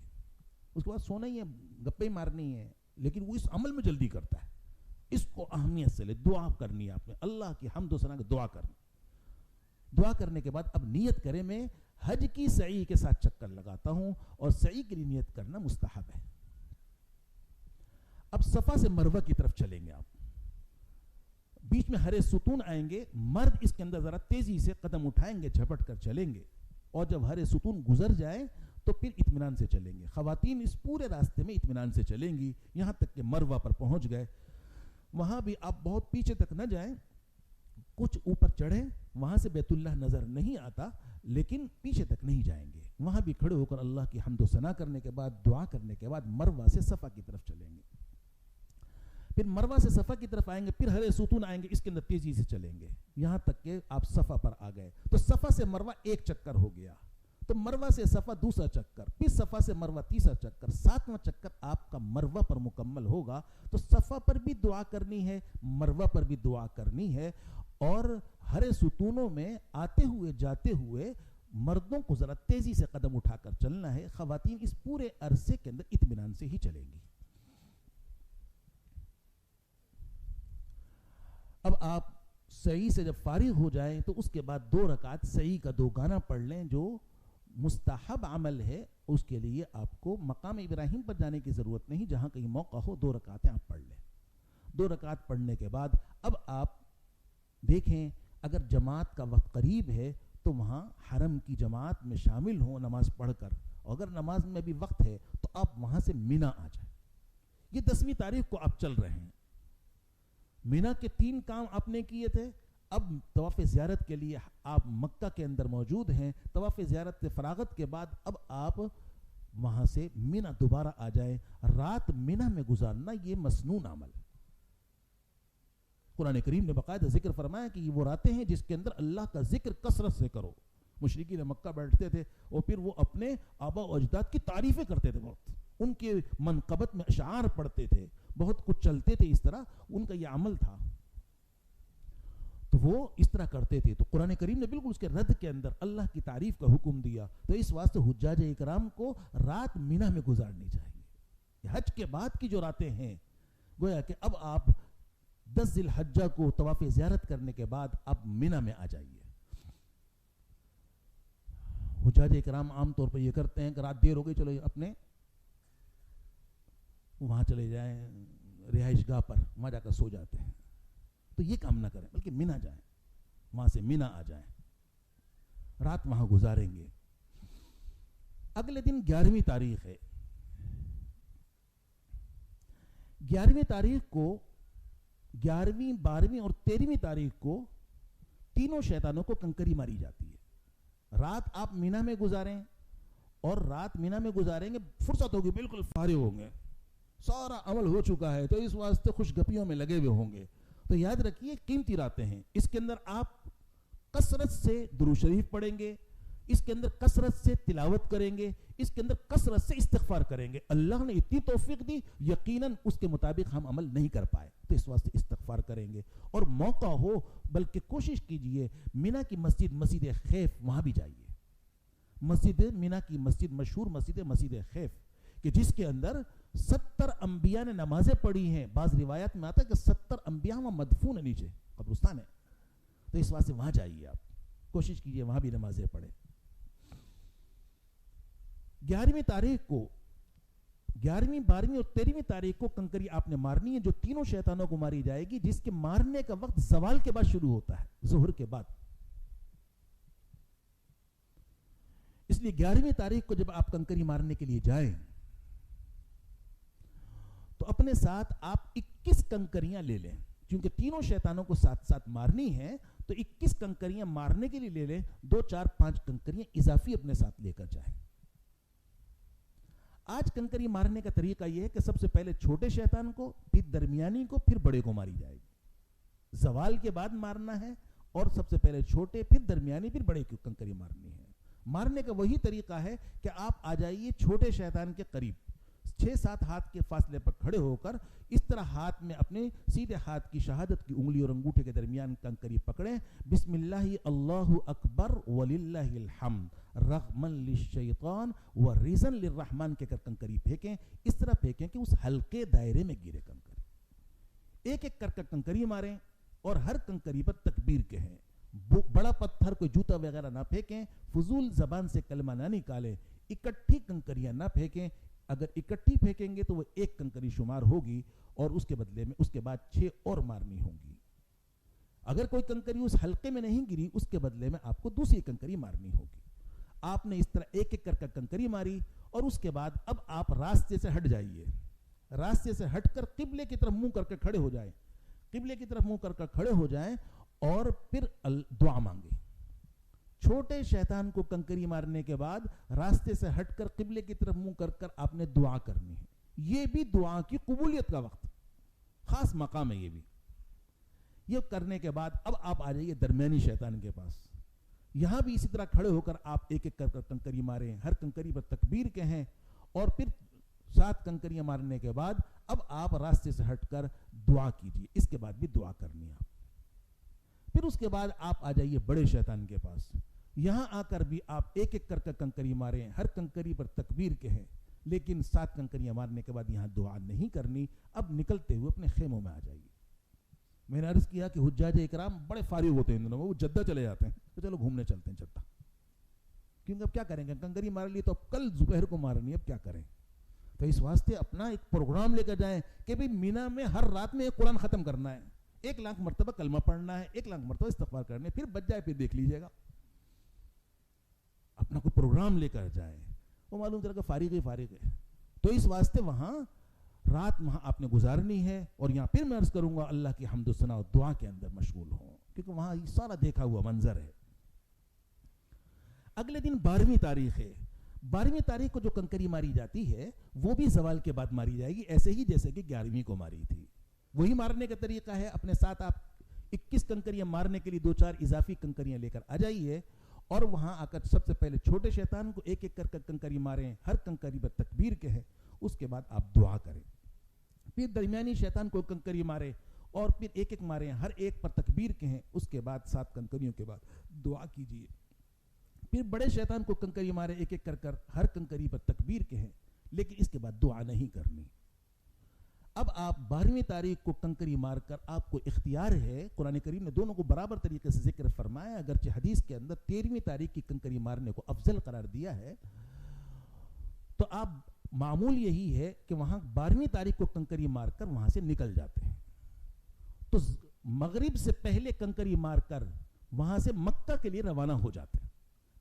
اس کے بعد سونا ہی ہے، گپے مارنی ہے، لیکن وہ اس عمل میں جلدی کرتا ہے. اس کو اہمیت سے لے. دعا کرنی ہے آپ نے، اللہ کی حمد و ثنا کی دعا کرنی. دعا کرنے کے بعد اب نیت کریں میں حج کی سعی کے ساتھ چکر لگاتا ہوں، اور سعی کے لیے نیت کرنا مستحب ہے. اب صفا سے مروہ کی طرف چلیں گے. آپ بیچ میں ہرے ستون آئیں گے. مرد اس کے اندر ذرا تیزی سے قدم اٹھائیں گے، جھپٹ کر چلیں گے، اور جب ہرے ستون گزر جائیں تو پھر اطمینان سے چلیں گے. خواتین اس پورے راستے میں اطمینان سے چلیں گی یہاں تک کہ مروہ پر پہنچ گئے. وہاں بھی آپ بہت پیچھے تک نہ جائیں، کچھ اوپر چڑھیں. وہاں سے بیت اللہ نظر نہیں آتا لیکن پیچھے تک نہیں جائیں گے. وہاں بھی کھڑے ہو کر اللہ کی حمد و ثنا کرنے کے بعد، دعا کرنے کے بعد مروہ سے صفا کی طرف چلیں گے. پھر مروہ سے صفا کی طرف آئیں گے، پھر ہرے ستون آئیں گے، اس کے اندر تیزی سے چلیں گے یہاں تک کہ آپ صفا پر آ گئے. تو صفا سے مروہ 1 چکر ہو گیا. تو مروہ سے صفا 2 چکر، پھر صفا سے مروہ 3 چکر، 7واں چکر آپ کا مروہ پر مکمل ہوگا. تو صفا پر بھی دعا کرنی ہے، مروہ پر بھی دعا کرنی ہے. اور ہرے ستونوں میں آتے ہوئے جاتے ہوئے مردوں کو ذرا تیزی سے قدم اٹھا کر چلنا ہے. خواتین اس پورے عرصے کے اندر اطمینان سے ہی چلیں گی. اب آپ سعی سے جب فارغ ہو جائیں تو اس کے بعد 2 رکعت سعی کا 2 گانا پڑھ لیں. جو مستحب عمل ہے اس کے لیے آپ کو مقام ابراہیم پر جانے کی ضرورت نہیں. جہاں کہیں موقع ہو 2 رکعتیں آپ پڑھ لیں. 2 رکعت پڑھنے کے بعد اب آپ دیکھیں اگر جماعت کا وقت قریب ہے تو وہاں حرم کی جماعت میں شامل ہوں نماز پڑھ کر، اور اگر نماز میں بھی وقت ہے تو آپ وہاں سے مینا آ جائیں. یہ 10ویں تاریخ کو آپ چل رہے ہیں. مینا کے 3 کام آپ نے کیے تھے. اب طواف زیارت کے لیے آپ مکہ کے اندر موجود ہیں. طواف زیارت سے فراغت کے بعد اب آپ وہاں سے مینا دوبارہ آ جائیں. رات مینا میں گزارنا یہ مسنون عمل ہے. قرآن کریم نے باقاعدہ ذکر فرمایا کہ یہ وہ راتیں ہیں جس کے اندر اللہ کا ذکر کثرت سے کرو. مشرکین مکہ بیٹھتے تھے اور پھر وہ اپنے آبا و اجداد کی تعریفیں کرتے تھے، بہت ان کے منقبت میں اشعار پڑھتے تھے، بہت کچھ چلتے تھے. اس طرح ان کا یہ عمل تھا تو وہ اس طرح کرتے تھے. تو قرآن کریم نے بالکل اس کے رد کے اندر اللہ کی تعریف کا حکم دیا. تو اس واسطے حجاج اکرام کو رات مینا میں گزارنی چاہیے. حج کے بعد کی جو راتیں ہیں گویا کہ اب آپ 10 ذی الحجہ کو طواف زیارت کرنے کے بعد آپ مینا میں آ جائیے. حجاج اکرام عام طور پر یہ کرتے ہیں کہ رات دیر ہو گئی چلو اپنے وہاں چلے جائیں رہائش گاہ پر، وہاں جا کر سو جاتے ہیں. تو یہ کام نہ کریں بلکہ مینا جائیں، وہاں سے مینا آ جائیں، رات وہاں گزاریں گے. اگلے دن 11ویں تاریخ ہے. 11ویں تاریخ کو 11ویں 12ویں اور 13ویں تاریخ کو تینوں شیطانوں کو کنکری ماری جاتی ہے. رات آپ مینا میں گزاریں اور رات مینا میں گزاریں گے، فرصت ہوگی، بالکل فارغ ہوں گے، سارا عمل ہو چکا ہے، تو اس واسطے خوش گپیوں میں لگے ہوئے ہوں گے. تو یاد رکھیے قیمتی راتیں ہیں. اس کے اندر آپ کثرت سے درود شریف پڑھیں گے، اس کے اندر کثرت سے تلاوت کریں گے، اس کے اندر کثرت سے استغفار کریں گے. اللہ نے اتنی توفیق دی، یقیناً اس کے مطابق ہم عمل نہیں کر پائے تو اس واسطے استغفار کریں گے. اور موقع ہو بلکہ کوشش کیجئے مینا کی مسجد خیف وہاں بھی جائیے. مسجد مینا کی مسجد مشہور مسجد خیف کہ جس کے اندر 70 انبیاء نے نمازیں پڑھی ہیں. بعض روایات میں آتا ہے کہ 70 انبیاء وہاں مدفون ہیں، نیچے قبرستان ہے. تو اس واسطے وہاں جائیے، آپ کوشش کیجئے وہاں بھی نمازیں پڑھیں. 11ویں تاریخ کو 11ویں 12ویں اور 13ویں تاریخ کو کنکری آپ نے مارنی ہے، جو تینوں شیطانوں کو ماری جائے گی، جس کے مارنے کا وقت زوال کے بعد شروع ہوتا ہے، ظہر کے بعد. اس لیے 11ویں تاریخ کو جب آپ کنکری مارنے کے لیے جائیں تو اپنے ساتھ آپ 21 کنکریاں لے لیں، کیونکہ تینوں شیطانوں کو ساتھ ساتھ مارنی ہے. تو 21 کنکریاں مارنے کے لیے لے لیں، 2 4 5 کنکریاں اضافی اپنے ساتھ لے کر جائیں. آج کنکری مارنے کا طریقہ یہ ہے کہ سب سے پہلے چھوٹے شیطان کو، پھر درمیانی کو، پھر بڑے کو ماری جائے گی. زوال کے بعد مارنا ہے اور سب سے پہلے چھوٹے، پھر درمیانی، پھر بڑے کی کنکری مارنی ہے. مارنے کا وہی طریقہ ہے کہ آپ آ جائیے چھوٹے شیطان کے قریب، 6-7 ہاتھ کے فاصلے پر کھڑے ہو کر اس طرح ہاتھ میں اپنے سیدھے ہاتھ کی شہادت کی انگلی اور انگوٹھے کے درمیان کنکری پکڑیں. بسم اللہ اللہ اکبر وللہ الحمد رغما للشیطان ورزا للرحمن کے کر کنکری پھینکیں. اس طرح پھینکیں کہ اس حلقے دائرے میں گرے کنکری. ایک ایک کر کنکری ماریں اور ہر کنکری پر تکبیر کہیں. بڑا پتھر کوئی جوتا وغیرہ نہ پھینکیں، فضول زبان سے کلمہ نہ نکالیں. اکٹھی کنکریاں نہ پھینکیں. اگر اکٹھی پھینکیں گے تو وہ ایک کنکری شمار ہوگی اور اس کے بدلے میں اس کے بعد 6 اور مارنی ہوں گی. اگر کوئی کنکری اس حلقے میں نہیں گری اس کے بدلے میں آپ کو دوسری کنکری مارنی ہوگی. آپ نے اس طرح ایک ایک کر کنکری ماری اور اس کے بعد اب آپ راستے سے ہٹ جائیے. راستے سے ہٹ کر قبلے کی طرف منہ کر کے کھڑے ہو جائیں. قبلے کی طرف منہ کر کر کھڑے ہو جائیں اور پھر دعا مانگیں. چھوٹے شیطان کو کنکری مارنے کے بعد راستے سے ہٹ کر قبلے کی طرف منہ کر کر آپ نے دعا کرنی ہے. یہ بھی دعا کی قبولیت کا وقت، خاص مقام ہے یہ بھی. یہ کرنے کے بعد اب آپ آ جائیے درمیانی شیطان کے پاس. یہاں بھی اسی طرح کھڑے ہو کر آپ ایک ایک کر کنکری ماریں، ہر کنکری پر تکبیر کہیں اور پھر 7 کنکریاں مارنے کے بعد اب آپ راستے سے ہٹ کر دعا کیجیے. اس کے بعد بھی دعا کرنی ہے آپ. پھر اس کے بعد آپ آ جائیے بڑے شیطان کے پاس. یہاں آ کر بھی آپ ایک ایک کر کنکری ماریں، ہر کنکری پر تکبیر کہیں، لیکن 7 کنکریاں مارنے کے بعد یہاں دعا نہیں کرنی. اب نکلتے ہوئے اپنے خیموں میں آ جائیے. میں نے عرض کیا کہ حجاج اکرام بڑے فارغ ہوتے ہیں ان دنوں، وہ جدہ چلے جاتے ہیں تو چلو گھومنے چلتے ہیں جدہ، کیونکہ اب کیا کریں گے، کنکری مار لی تو اب کل دوپہر کو مارنی، اب کیا کریں. تو اس واسطے اپنا ایک پروگرام لے کر جائیں کہ بھی مینا میں ہر رات میں ایک قرآن ختم کرنا ہے, 1,00,000 مرتبہ کلمہ پڑھنا ہے, 1,00,000 مرتبہ استغفار کرنے, پھر بچ جائے پھر دیکھ لیجئے گا. اپنا کوئی پروگرام لے کر جائیں. وہ معلوم طرح کا فارغ ہے. تو اس واسطے وہاں رات وہاں آپ نے گزارنی ہے. اور یہاں پھر میں عرض کروں گا اللہ کی حمد و ثنا اور دعا کے اندر مشغول ہوں, کیونکہ وہاں یہ سارا دیکھا ہوا منظر ہے. اگلے دن 12ویں تاریخ ہے. 12ویں تاریخ کو جو کنکری ماری جاتی ہے وہ بھی زوال کے بعد ماری جائے گی, ایسے ہی جیسے کہ 11ویں کو ماری تھی. وہی مارنے کا طریقہ ہے. اپنے ساتھ آپ 21 کنکریاں مارنے کے لیے 2-4 اضافی کنکریاں لے کر آ جائیے, اور وہاں آ کر سب سے پہلے چھوٹے شیطان کو ایک ایک کر کنکری ماریں, ہر کنکری پر تکبیر کہیں, اس کے بعد آپ دعا کریں. پھر درمیانی شیطان کو کنکری مارے اور پھر ایک ایک ماریں, ہر ایک پر تکبیر کہیں, اس کے بعد 7 کنکریوں کے بعد دعا کیجئے. پھر بڑے شیطان کو کنکری مارے ایک ایک کر ہر کنکری پر تکبیر کہیں, لیکن اس کے بعد دعا نہیں کرنی. اب آپ 12ویں تاریخ کو کنکری مار کر آپ کو اختیار ہے, قرآن کریم نے دونوں کو برابر طریقے سے ذکر فرمایا, اگرچہ حدیث کے اندر 13ویں تاریخ کی کنکری مارنے کو افضل قرار دیا ہے. تو آپ معمول یہی ہے کہ وہاں 12ویں تاریخ کو کنکری مار کر وہاں سے نکل جاتے ہیں. تو مغرب سے پہلے کنکری مار کر وہاں سے مکہ کے لیے روانہ ہو جاتے ہیں.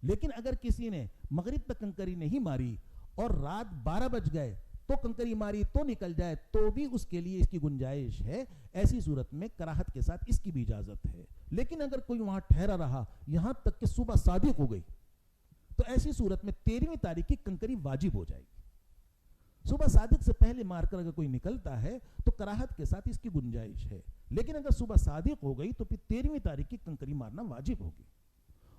لیکن اگر کسی نے مغرب تک کنکری نہیں ماری اور رات 12 بج گئے تو کنکری ماری تو نکل جائے, تو بھی اس کے لیے اس کی گنجائش ہے. ایسی صورت میں کراہت کے ساتھ اس کی بھی اجازت ہے. لیکن اگر کوئی وہاں ٹھہرا رہا یہاں تک کہ صبح صادق ہو گئی, تو ایسی صورت میں 13ویں تاریخ کی کنکری واجب ہو جائے گی. صبح صادق سے پہلے مار کر اگر کوئی نکلتا ہے تو کراہت کے ساتھ اس کی گنجائش ہے. لیکن اگر صبح صادق ہو گئی تو پھر 13ویں تاریخ کی کنکری مارنا واجب ہوگی.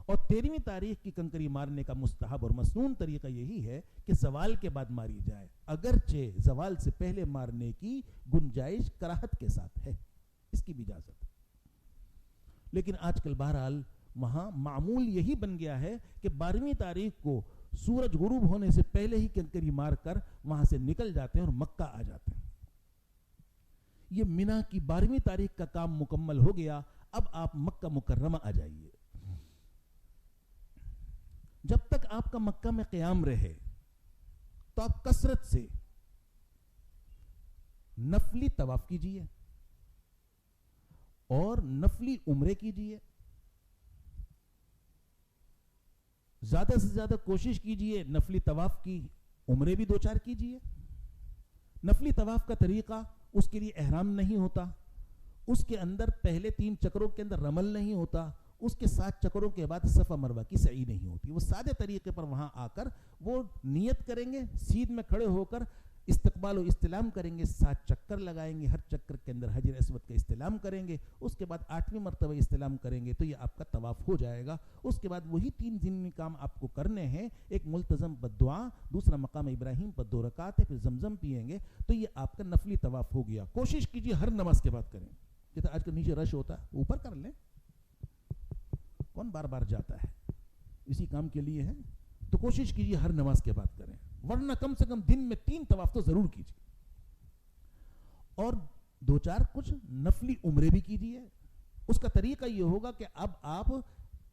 اور 13ویں تاریخ کی کنکری مارنے کا مستحب اور مسنون طریقہ یہی ہے کہ زوال کے بعد ماری جائے, اگرچہ زوال سے پہلے مارنے کی گنجائش کراہت کے ساتھ ہے, اس کی بھی اجازت. لیکن آج کل بہرحال وہاں معمول یہی بن گیا ہے کہ 12ویں تاریخ کو سورج غروب ہونے سے پہلے ہی کنکری مار کر وہاں سے نکل جاتے ہیں اور مکہ آ جاتے ہیں. یہ مینا کی 12ویں تاریخ کا کام مکمل ہو گیا. اب آپ مکہ مکرمہ آ جائیے. جب تک آپ کا مکہ میں قیام رہے تو آپ کثرت سے نفلی طواف کیجئے اور نفلی عمرے کیجئے. زیادہ سے زیادہ کوشش کیجئے نفلی طواف کی, عمرے بھی 2-4 کیجئے. نفلی طواف کا طریقہ, اس کے لیے احرام نہیں ہوتا, اس کے اندر پہلے 3 چکروں کے اندر رمل نہیں ہوتا, اس کے 7 چکروں کے بعد صفا مروہ کی سعی نہیں ہوتی. وہ سادے طریقے پر وہاں آ کر وہ نیت کریں گے, سیدھ میں کھڑے ہو کر استقبال و استلام کریں گے, 7 چکر لگائیں گے, ہر چکر کے اندر حجر اسود کا استلام کریں گے, اس کے بعد 8ویں مرتبہ استلام کریں گے, تو یہ آپ کا طواف ہو جائے گا. اس کے بعد وہی 3 ضمنی کام آپ کو کرنے ہیں. ایک ملتزم بددعا, دوسرا مقام ابراہیم پر 2 رکعت ہے, پھر زمزم پیئیں گے, تو یہ آپ کا نفلی طواف ہو گیا. کوشش کیجیے ہر نماز کے بعد کریں. جیسے آج کل نیچے رش ہوتا ہے, اوپر کر لیں, کون بار بار جاتا ہے, اسی کام کے لیے ہے. تو کوشش کیجیے ہر نماز کے بعد کریں, ورنہ کم سے کم دن میں 3 طواف تو ضرور کیجیے. اور 2-4 کچھ نفلی عمرے بھی کیجیے. اس کا طریقہ یہ ہوگا کہ اب آپ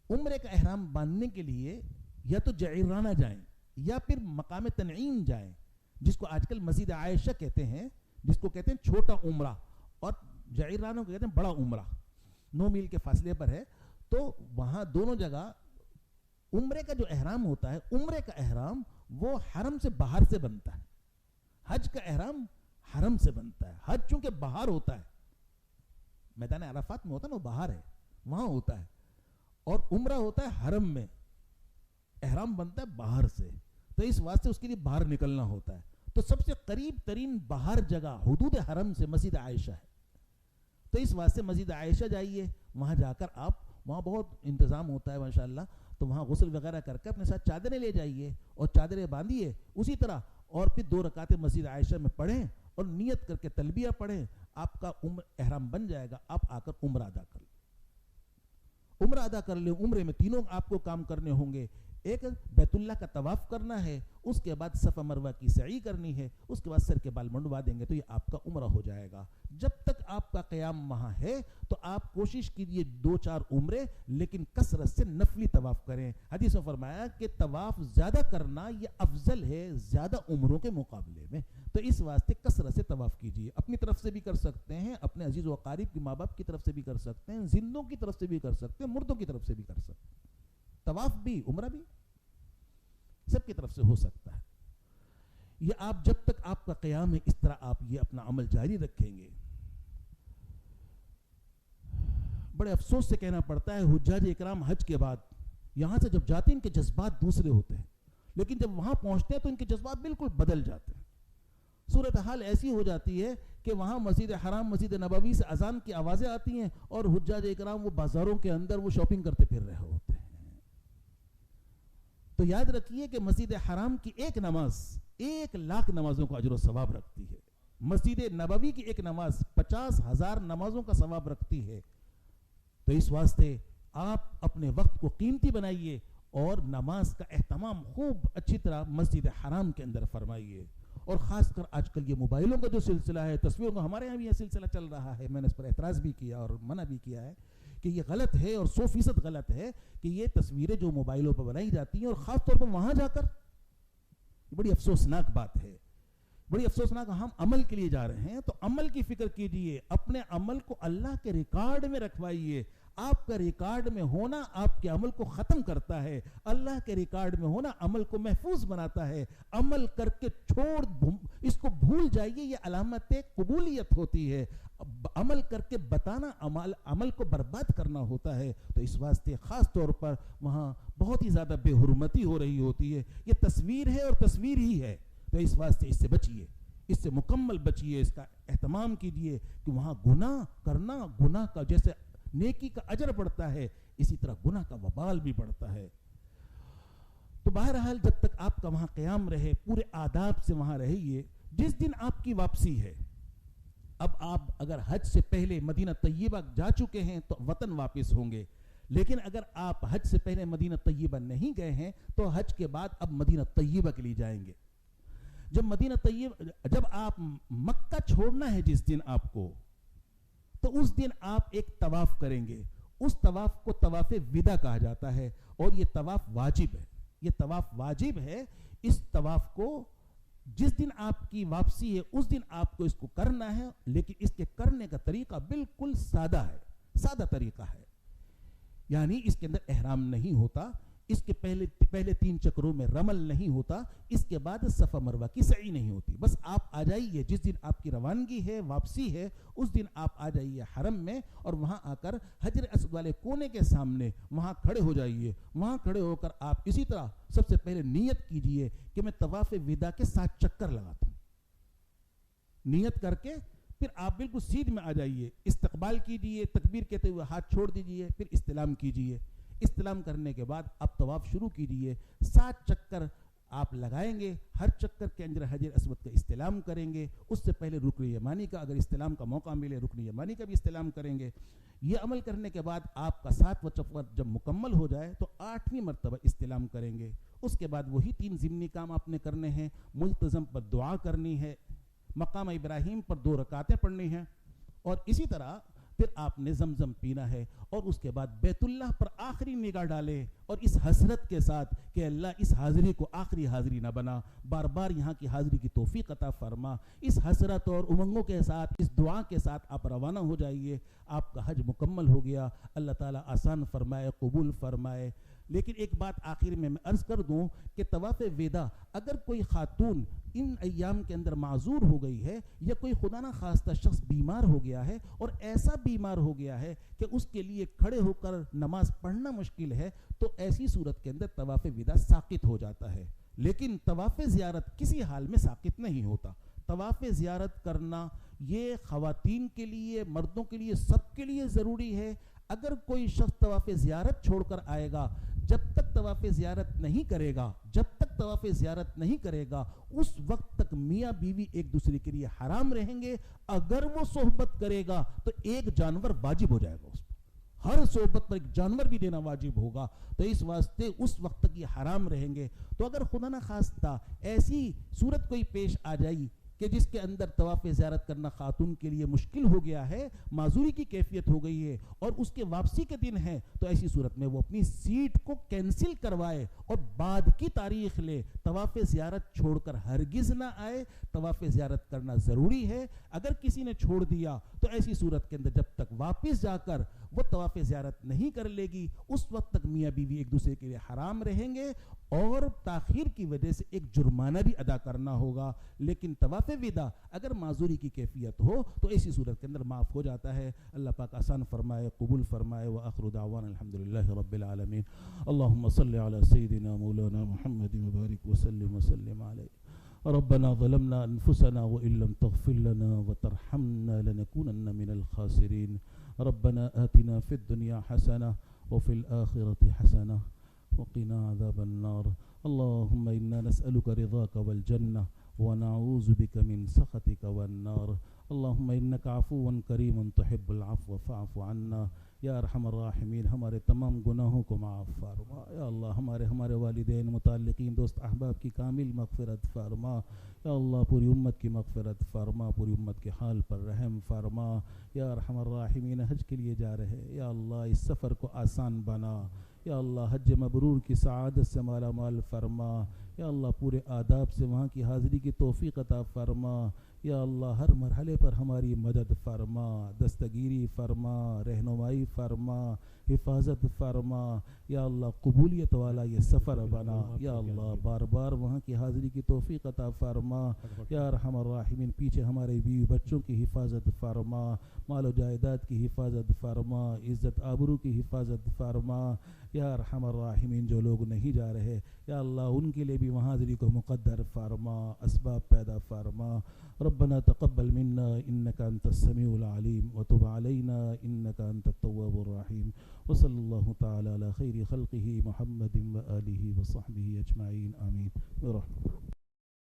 عمرے کا احرام باندھنے کے لیے یا تو جعرانہ جائیں یا پھر مقام تنعیم جائیں, جس کو آج کل مسجد عائشہ کہتے ہیں, جس کو کہتے ہیں چھوٹا عمرہ, اور جعرانہ کو کہتے ہیں بڑا عمرہ, 9 میل کے فاصلے پر ہے. تو وہاں دونوں جگہ عمرے کا جو احرام ہوتا ہے, عمرے کا احرام وہ حرم سے باہر سے بنتا ہے. حج کا احرام حرم سے بنتا ہے. حج چونکہ باہر ہوتا ہے, میدان عرفات میں ہوتا ہے نا, وہ باہر ہے, وہاں ہوتا ہے. اور عمرہ ہوتا ہے حرم میں, احرام بنتا ہے باہر سے, تو اس واسطے اس کے لیے باہر نکلنا ہوتا ہے. تو سب سے قریب ترین باہر جگہ حدود حرم سے مسجد عائشہ ہے. تو اس واسطے مسجد عائشہ جائیے, وہاں جا کر آپ, وہاں بہت انتظام ہوتا ہے ماشاءاللہ, تو وہاں غسل وغیرہ کر کے اپنے ساتھ چادریں لے جائیے اور چادریں باندھیے اسی طرح, اور پھر 2 رکعتیں مسجد عائشہ میں پڑھیں اور نیت کر کے تلبیہ پڑھیں. آپ کا احرام بن جائے گا. آپ آ کر عمرہ ادا کر لیں, عمرہ ادا کر لیں. عمرے میں 3 آپ کو کام کرنے ہوں گے. ایک بیت اللہ کا طواف کرنا ہے، اس کے بعد صفا مروہ کی سعی کرنی ہے، اس کے بعد سر کے بال منڈوا دیں گے تو یہ آپ کا عمرہ ہو جائے گا۔ جب تک آپ کا قیام وہاں ہے تو آپ کوشش کیجئے 2-4 عمرے، لیکن کثرت سے نفلی طواف کریں۔ حدیث میں فرمایا کہ طواف زیادہ کرنا یہ افضل ہے زیادہ عمروں کے مقابلے میں، تو اس واسطے کثرت سے طواف کیجئے۔ اپنی طرف سے بھی کر سکتے ہیں، اپنے عزیز و اقارب کی ماں باپ کی طرف سے بھی کر سکتے ہیں، زندوں کی طرف سے بھی کر سکتے ہیں، مردوں کی طرف سے بھی کر سکتے ہیں۔ طواف بھی عمرہ بھی سب کی طرف سے ہو سکتا ہے۔ یہ آپ جب تک آپ کا قیام ہے اس طرح آپ یہ اپنا عمل جاری رکھیں گے۔ بڑے افسوس سے کہنا پڑتا ہے حجاج اکرام حج کے بعد یہاں سے جب جاتے ہیں ان کے جذبات دوسرے ہوتے ہیں، لیکن جب وہاں پہنچتے ہیں تو ان کے جذبات بالکل بدل جاتے ہیں۔ صورتحال ایسی ہو جاتی ہے کہ وہاں مسجد حرام مسجد نبوی سے اذان کی آوازیں آتی ہیں اور حجاج اکرام وہ بازاروں کے اندر وہ شاپنگ کرتے پھر رہے ہوتے ہیں۔ تو یاد رکھیے کہ مسجد حرام کی ایک نماز 1,00,000 نمازوں کا اجر و ثواب رکھتی ہے، مسجد نبوی کی ایک نماز 50,000 نمازوں کا ثواب رکھتی ہے۔ تو اس واسطے آپ اپنے وقت کو قیمتی بنائیے اور نماز کا اہتمام خوب اچھی طرح مسجد حرام کے اندر فرمائیے۔ اور خاص کر آج کل یہ موبائلوں کا جو سلسلہ ہے، تصویروں کا ہمارے یہاں بھی یہ سلسلہ چل رہا ہے، میں نے اس پر اعتراض بھی کیا اور منع بھی کیا ہے کہ یہ غلط ہے اور 100% غلط ہے کہ یہ تصویریں جو موبائلوں پر بنائی جاتی ہیں اور خاص طور پر وہاں جا کر، یہ بڑی افسوسناک بات ہے، بڑی افسوسناک۔ ہم عمل کے لیے جا رہے ہیں تو عمل کی فکر کیجئے، اپنے عمل کو اللہ کے ریکارڈ میں رکھوائیے۔ آپ کا ریکارڈ میں ہونا آپ کے عمل کو ختم کرتا ہے، اللہ کے ریکارڈ میں ہونا عمل کو محفوظ بناتا ہے۔ عمل کر کے اس کو بھول جائیے، یہ علامت قبولیت ہوتی ہے۔ عمل کر کے بتانا عمل کو برباد کرنا ہوتا ہے۔ تو اس واسطے خاص طور پر وہاں بہت ہی زیادہ بے حرمتی ہو رہی ہوتی ہے، یہ تصویر ہے اور تصویر ہی ہے، تو اس واسطے اس سے بچیے، اس سے مکمل بچیے، اس کا اہتمام کیجئے کہ وہاں گناہ کرنا، گناہ کا جیسے نیکی کا اجر بڑھتا ہے اسی طرح گناہ کا وبال بھی بڑھتا ہے۔ تو بہرحال جب تک آپ کا وہاں قیام رہے پورے آداب سے وہاں رہیے۔ جس دن آپ کی واپسی ہے، اب آپ اگر حج سے پہلے مدینہ طیبہ جا چکے ہیں تو وطن واپس ہوں گے، لیکن اگر آپ حج سے پہلے مدینہ طیبہ نہیں گئے ہیں تو حج کے بعد اب مدینہ طیبہ کے لیے جائیں گے۔ جب آپ مکہ چھوڑنا ہے جس دن آپ کو، تو اس دن آپ ایک طواف کریں گے، اس طواف کو طواف وداع کہا جاتا ہے اور یہ طواف واجب ہے، یہ طواف واجب ہے۔ اس طواف کو جس دن آپ کی واپسی ہے اس دن آپ کو اس کو کرنا ہے، لیکن اس کے کرنے کا طریقہ بالکل سادہ ہے، سادہ طریقہ ہے، یعنی اس کے اندر احرام نہیں ہوتا، اس کے پہلے 3 چکروں میں رمل نہیں ہوتا، اس کے بعد صفا مروہ کی سعی نہیں ہوتی۔ بس آپ آ جائیے جس دن آپ کی روانگی ہے، واپسی ہے، اس دن آپ آ جائیے حرم میں اور وہاں آ کر حجر اسود والے کونے کے سامنے وہاں کھڑے ہو جائیے۔ وہاں کھڑے ہو کر آپ اسی طرح سب سے پہلے نیت کیجئے کہ میں طواف وداع کے 7 چکر لگاتا ہوں۔ نیت کر کے پھر آپ بالکل سیدھ میں آ جائیے، استقبال کیجئے، تکبیر کہتے ہوئے ہاتھ چھوڑ دیجئے، پھر استلام کیجئے۔ استلام کرنے کے بعد اب طواف شروع کیجئے، 7 چکر آپ لگائیں گے، ہر چکر کے اندر حجر اسود کا استلام کریں گے، اس سے پہلے رکن یمانی کا اگر استلام کا موقع ملے رکن یمانی کا بھی استلام کریں گے۔ یہ عمل کرنے کے بعد آپ کا 7واں چکر جب مکمل ہو جائے تو 8ویں مرتبہ استلام کریں گے۔ اس کے بعد وہی 3 ضمنی کام آپ نے کرنے ہیں، ملتزم پر دعا کرنی ہے، مقام ابراہیم پر 2 رکعتیں پڑھنی ہیں، اور اسی طرح پھر آپ نے زمزم پینا ہے، اور اس کے بعد بیت اللہ پر آخری نگاہ ڈالے اور اس حسرت کے ساتھ کہ اللہ اس حاضری کو آخری حاضری نہ بنا، بار بار یہاں کی حاضری کی توفیق عطا فرما۔ اس حسرت اور امنگوں کے ساتھ، اس دعا کے ساتھ آپ روانہ ہو جائیے۔ آپ کا حج مکمل ہو گیا، اللہ تعالیٰ آسان فرمائے، قبول فرمائے۔ لیکن ایک بات آخر میں عرض کر دوں کہ طواف وداع اگر کوئی خاتون ان ایام کے اندر معذور ہو گئی ہے یا کوئی خدا نہ خواستہ شخص بیمار ہو گیا ہے اور ایسا بیمار ہو گیا ہے کہ اس کے لیے کھڑے ہو کر نماز پڑھنا مشکل ہے، تو ایسی صورت کے اندر طواف وداع ساقط ہو جاتا ہے۔ لیکن طواف زیارت کسی حال میں ساقط نہیں ہوتا۔ طواف زیارت کرنا یہ خواتین کے لیے، مردوں کے لیے، سب کے لیے ضروری ہے۔ اگر کوئی شخص طواف زیارت چھوڑ کر آئے گا، جب تک طواف زیارت نہیں کرے گا، جب تک طواف زیارت نہیں کرے گا، اس وقت تک میاں بیوی ایک دوسرے کے لیے حرام رہیں گے۔ اگر وہ صحبت کرے گا تو ایک جانور واجب ہو جائے گا اس پر، ہر صحبت پر ایک جانور بھی دینا واجب ہوگا، تو اس واسطے اس وقت تک یہ حرام رہیں گے. تو اگر خدا نہ خواستہ ایسی صورت کوئی پیش آ جائی کہ جس کے اندر طواف زیارت کرنا خاتون کے لیے مشکل ہو گیا ہے، معذوری کی کیفیت ہو گئی ہے اور اس کے واپسی کے دن ہے، تو ایسی صورت میں وہ اپنی سیٹ کو کینسل کروائے اور بعد کی تاریخ لے. طواف زیارت چھوڑ کر ہرگز نہ آئے. طواف زیارت کرنا ضروری ہے. اگر کسی نے چھوڑ دیا تو ایسی صورت کے اندر جب تک واپس جا کر وہ طواف زیارت نہیں کر لے گی، اس وقت تک میاں بیوی ایک دوسرے کے لیے حرام رہیں گے اور تاخیر کی وجہ سے ایک جرمانہ بھی ادا کرنا ہوگا. لیکن طواف وداع اگر معذوری کی کیفیت ہو تو ایسی صورت کے اندر معاف ہو جاتا ہے. اللہ پاک آسان فرمائے، قبول فرمائے. وآخر دعوانا الحمدللہ رب العالمین. اللہم صلی علی سیدنا مولانا محمد وبارک وسلم علیہ. ربنا ظلمنا انفسنا وان لم تغفر لنا وترحمنا لنكونن من الخاسرین. ربنا آتنا في الدنيا حسنة وفي الآخرة حسنة وقنا عذاب النار. اللهم إنا نسألك رضاك والجنة ونعوذ بك من سخطك والنار. اللهم إنك عفو کریم تحب العفو فاعف عنا. یا ارحم الراحمین ہمارے تمام گناہوں کو معاف فرما. یا اللہ ہمارے والدین، متعلقین، دوست احباب کی کامل مغفرت فرما. یا اللہ پوری امت کی مغفرت فرما، پوری امت کے حال پر رحم فرما. یا ارحم الراحمین حج کے لیے جا رہے، یا اللہ اس سفر کو آسان بنا. یا اللہ حج مبرور کی سعادت سے مالا مال فرما. یا اللہ پورے آداب سے وہاں کی حاضری کی توفیق عطا فرما. یا اللہ ہر مرحلے پر ہماری مدد فرما، دستگیری فرما، رہنمائی فرما، حفاظت فرما. یا اللہ قبولیت والا یہ سفر بنا. یا اللہ بار بار وہاں کی حاضری کی توفیق عطا فرما. یا ارحم الراحمین پیچھے ہمارے بیوی بچوں کی حفاظت فرما، مال و جائیداد کی حفاظت فرما، عزت آبرو کی حفاظت فرما. یا ارحم الراحمین جو لوگ نہیں جا رہے، یا اللہ ان کے لیے بھی وہاں حاضری کو مقدر فرما، اسباب پیدا فرما. ربنا تقبل منا انك انت السميع العليم وتب علينا انك انت التواب الرحيم. وصلى الله تعالى على خير خلقه محمد وآله وصحبه اجمعين. آمين برحمته.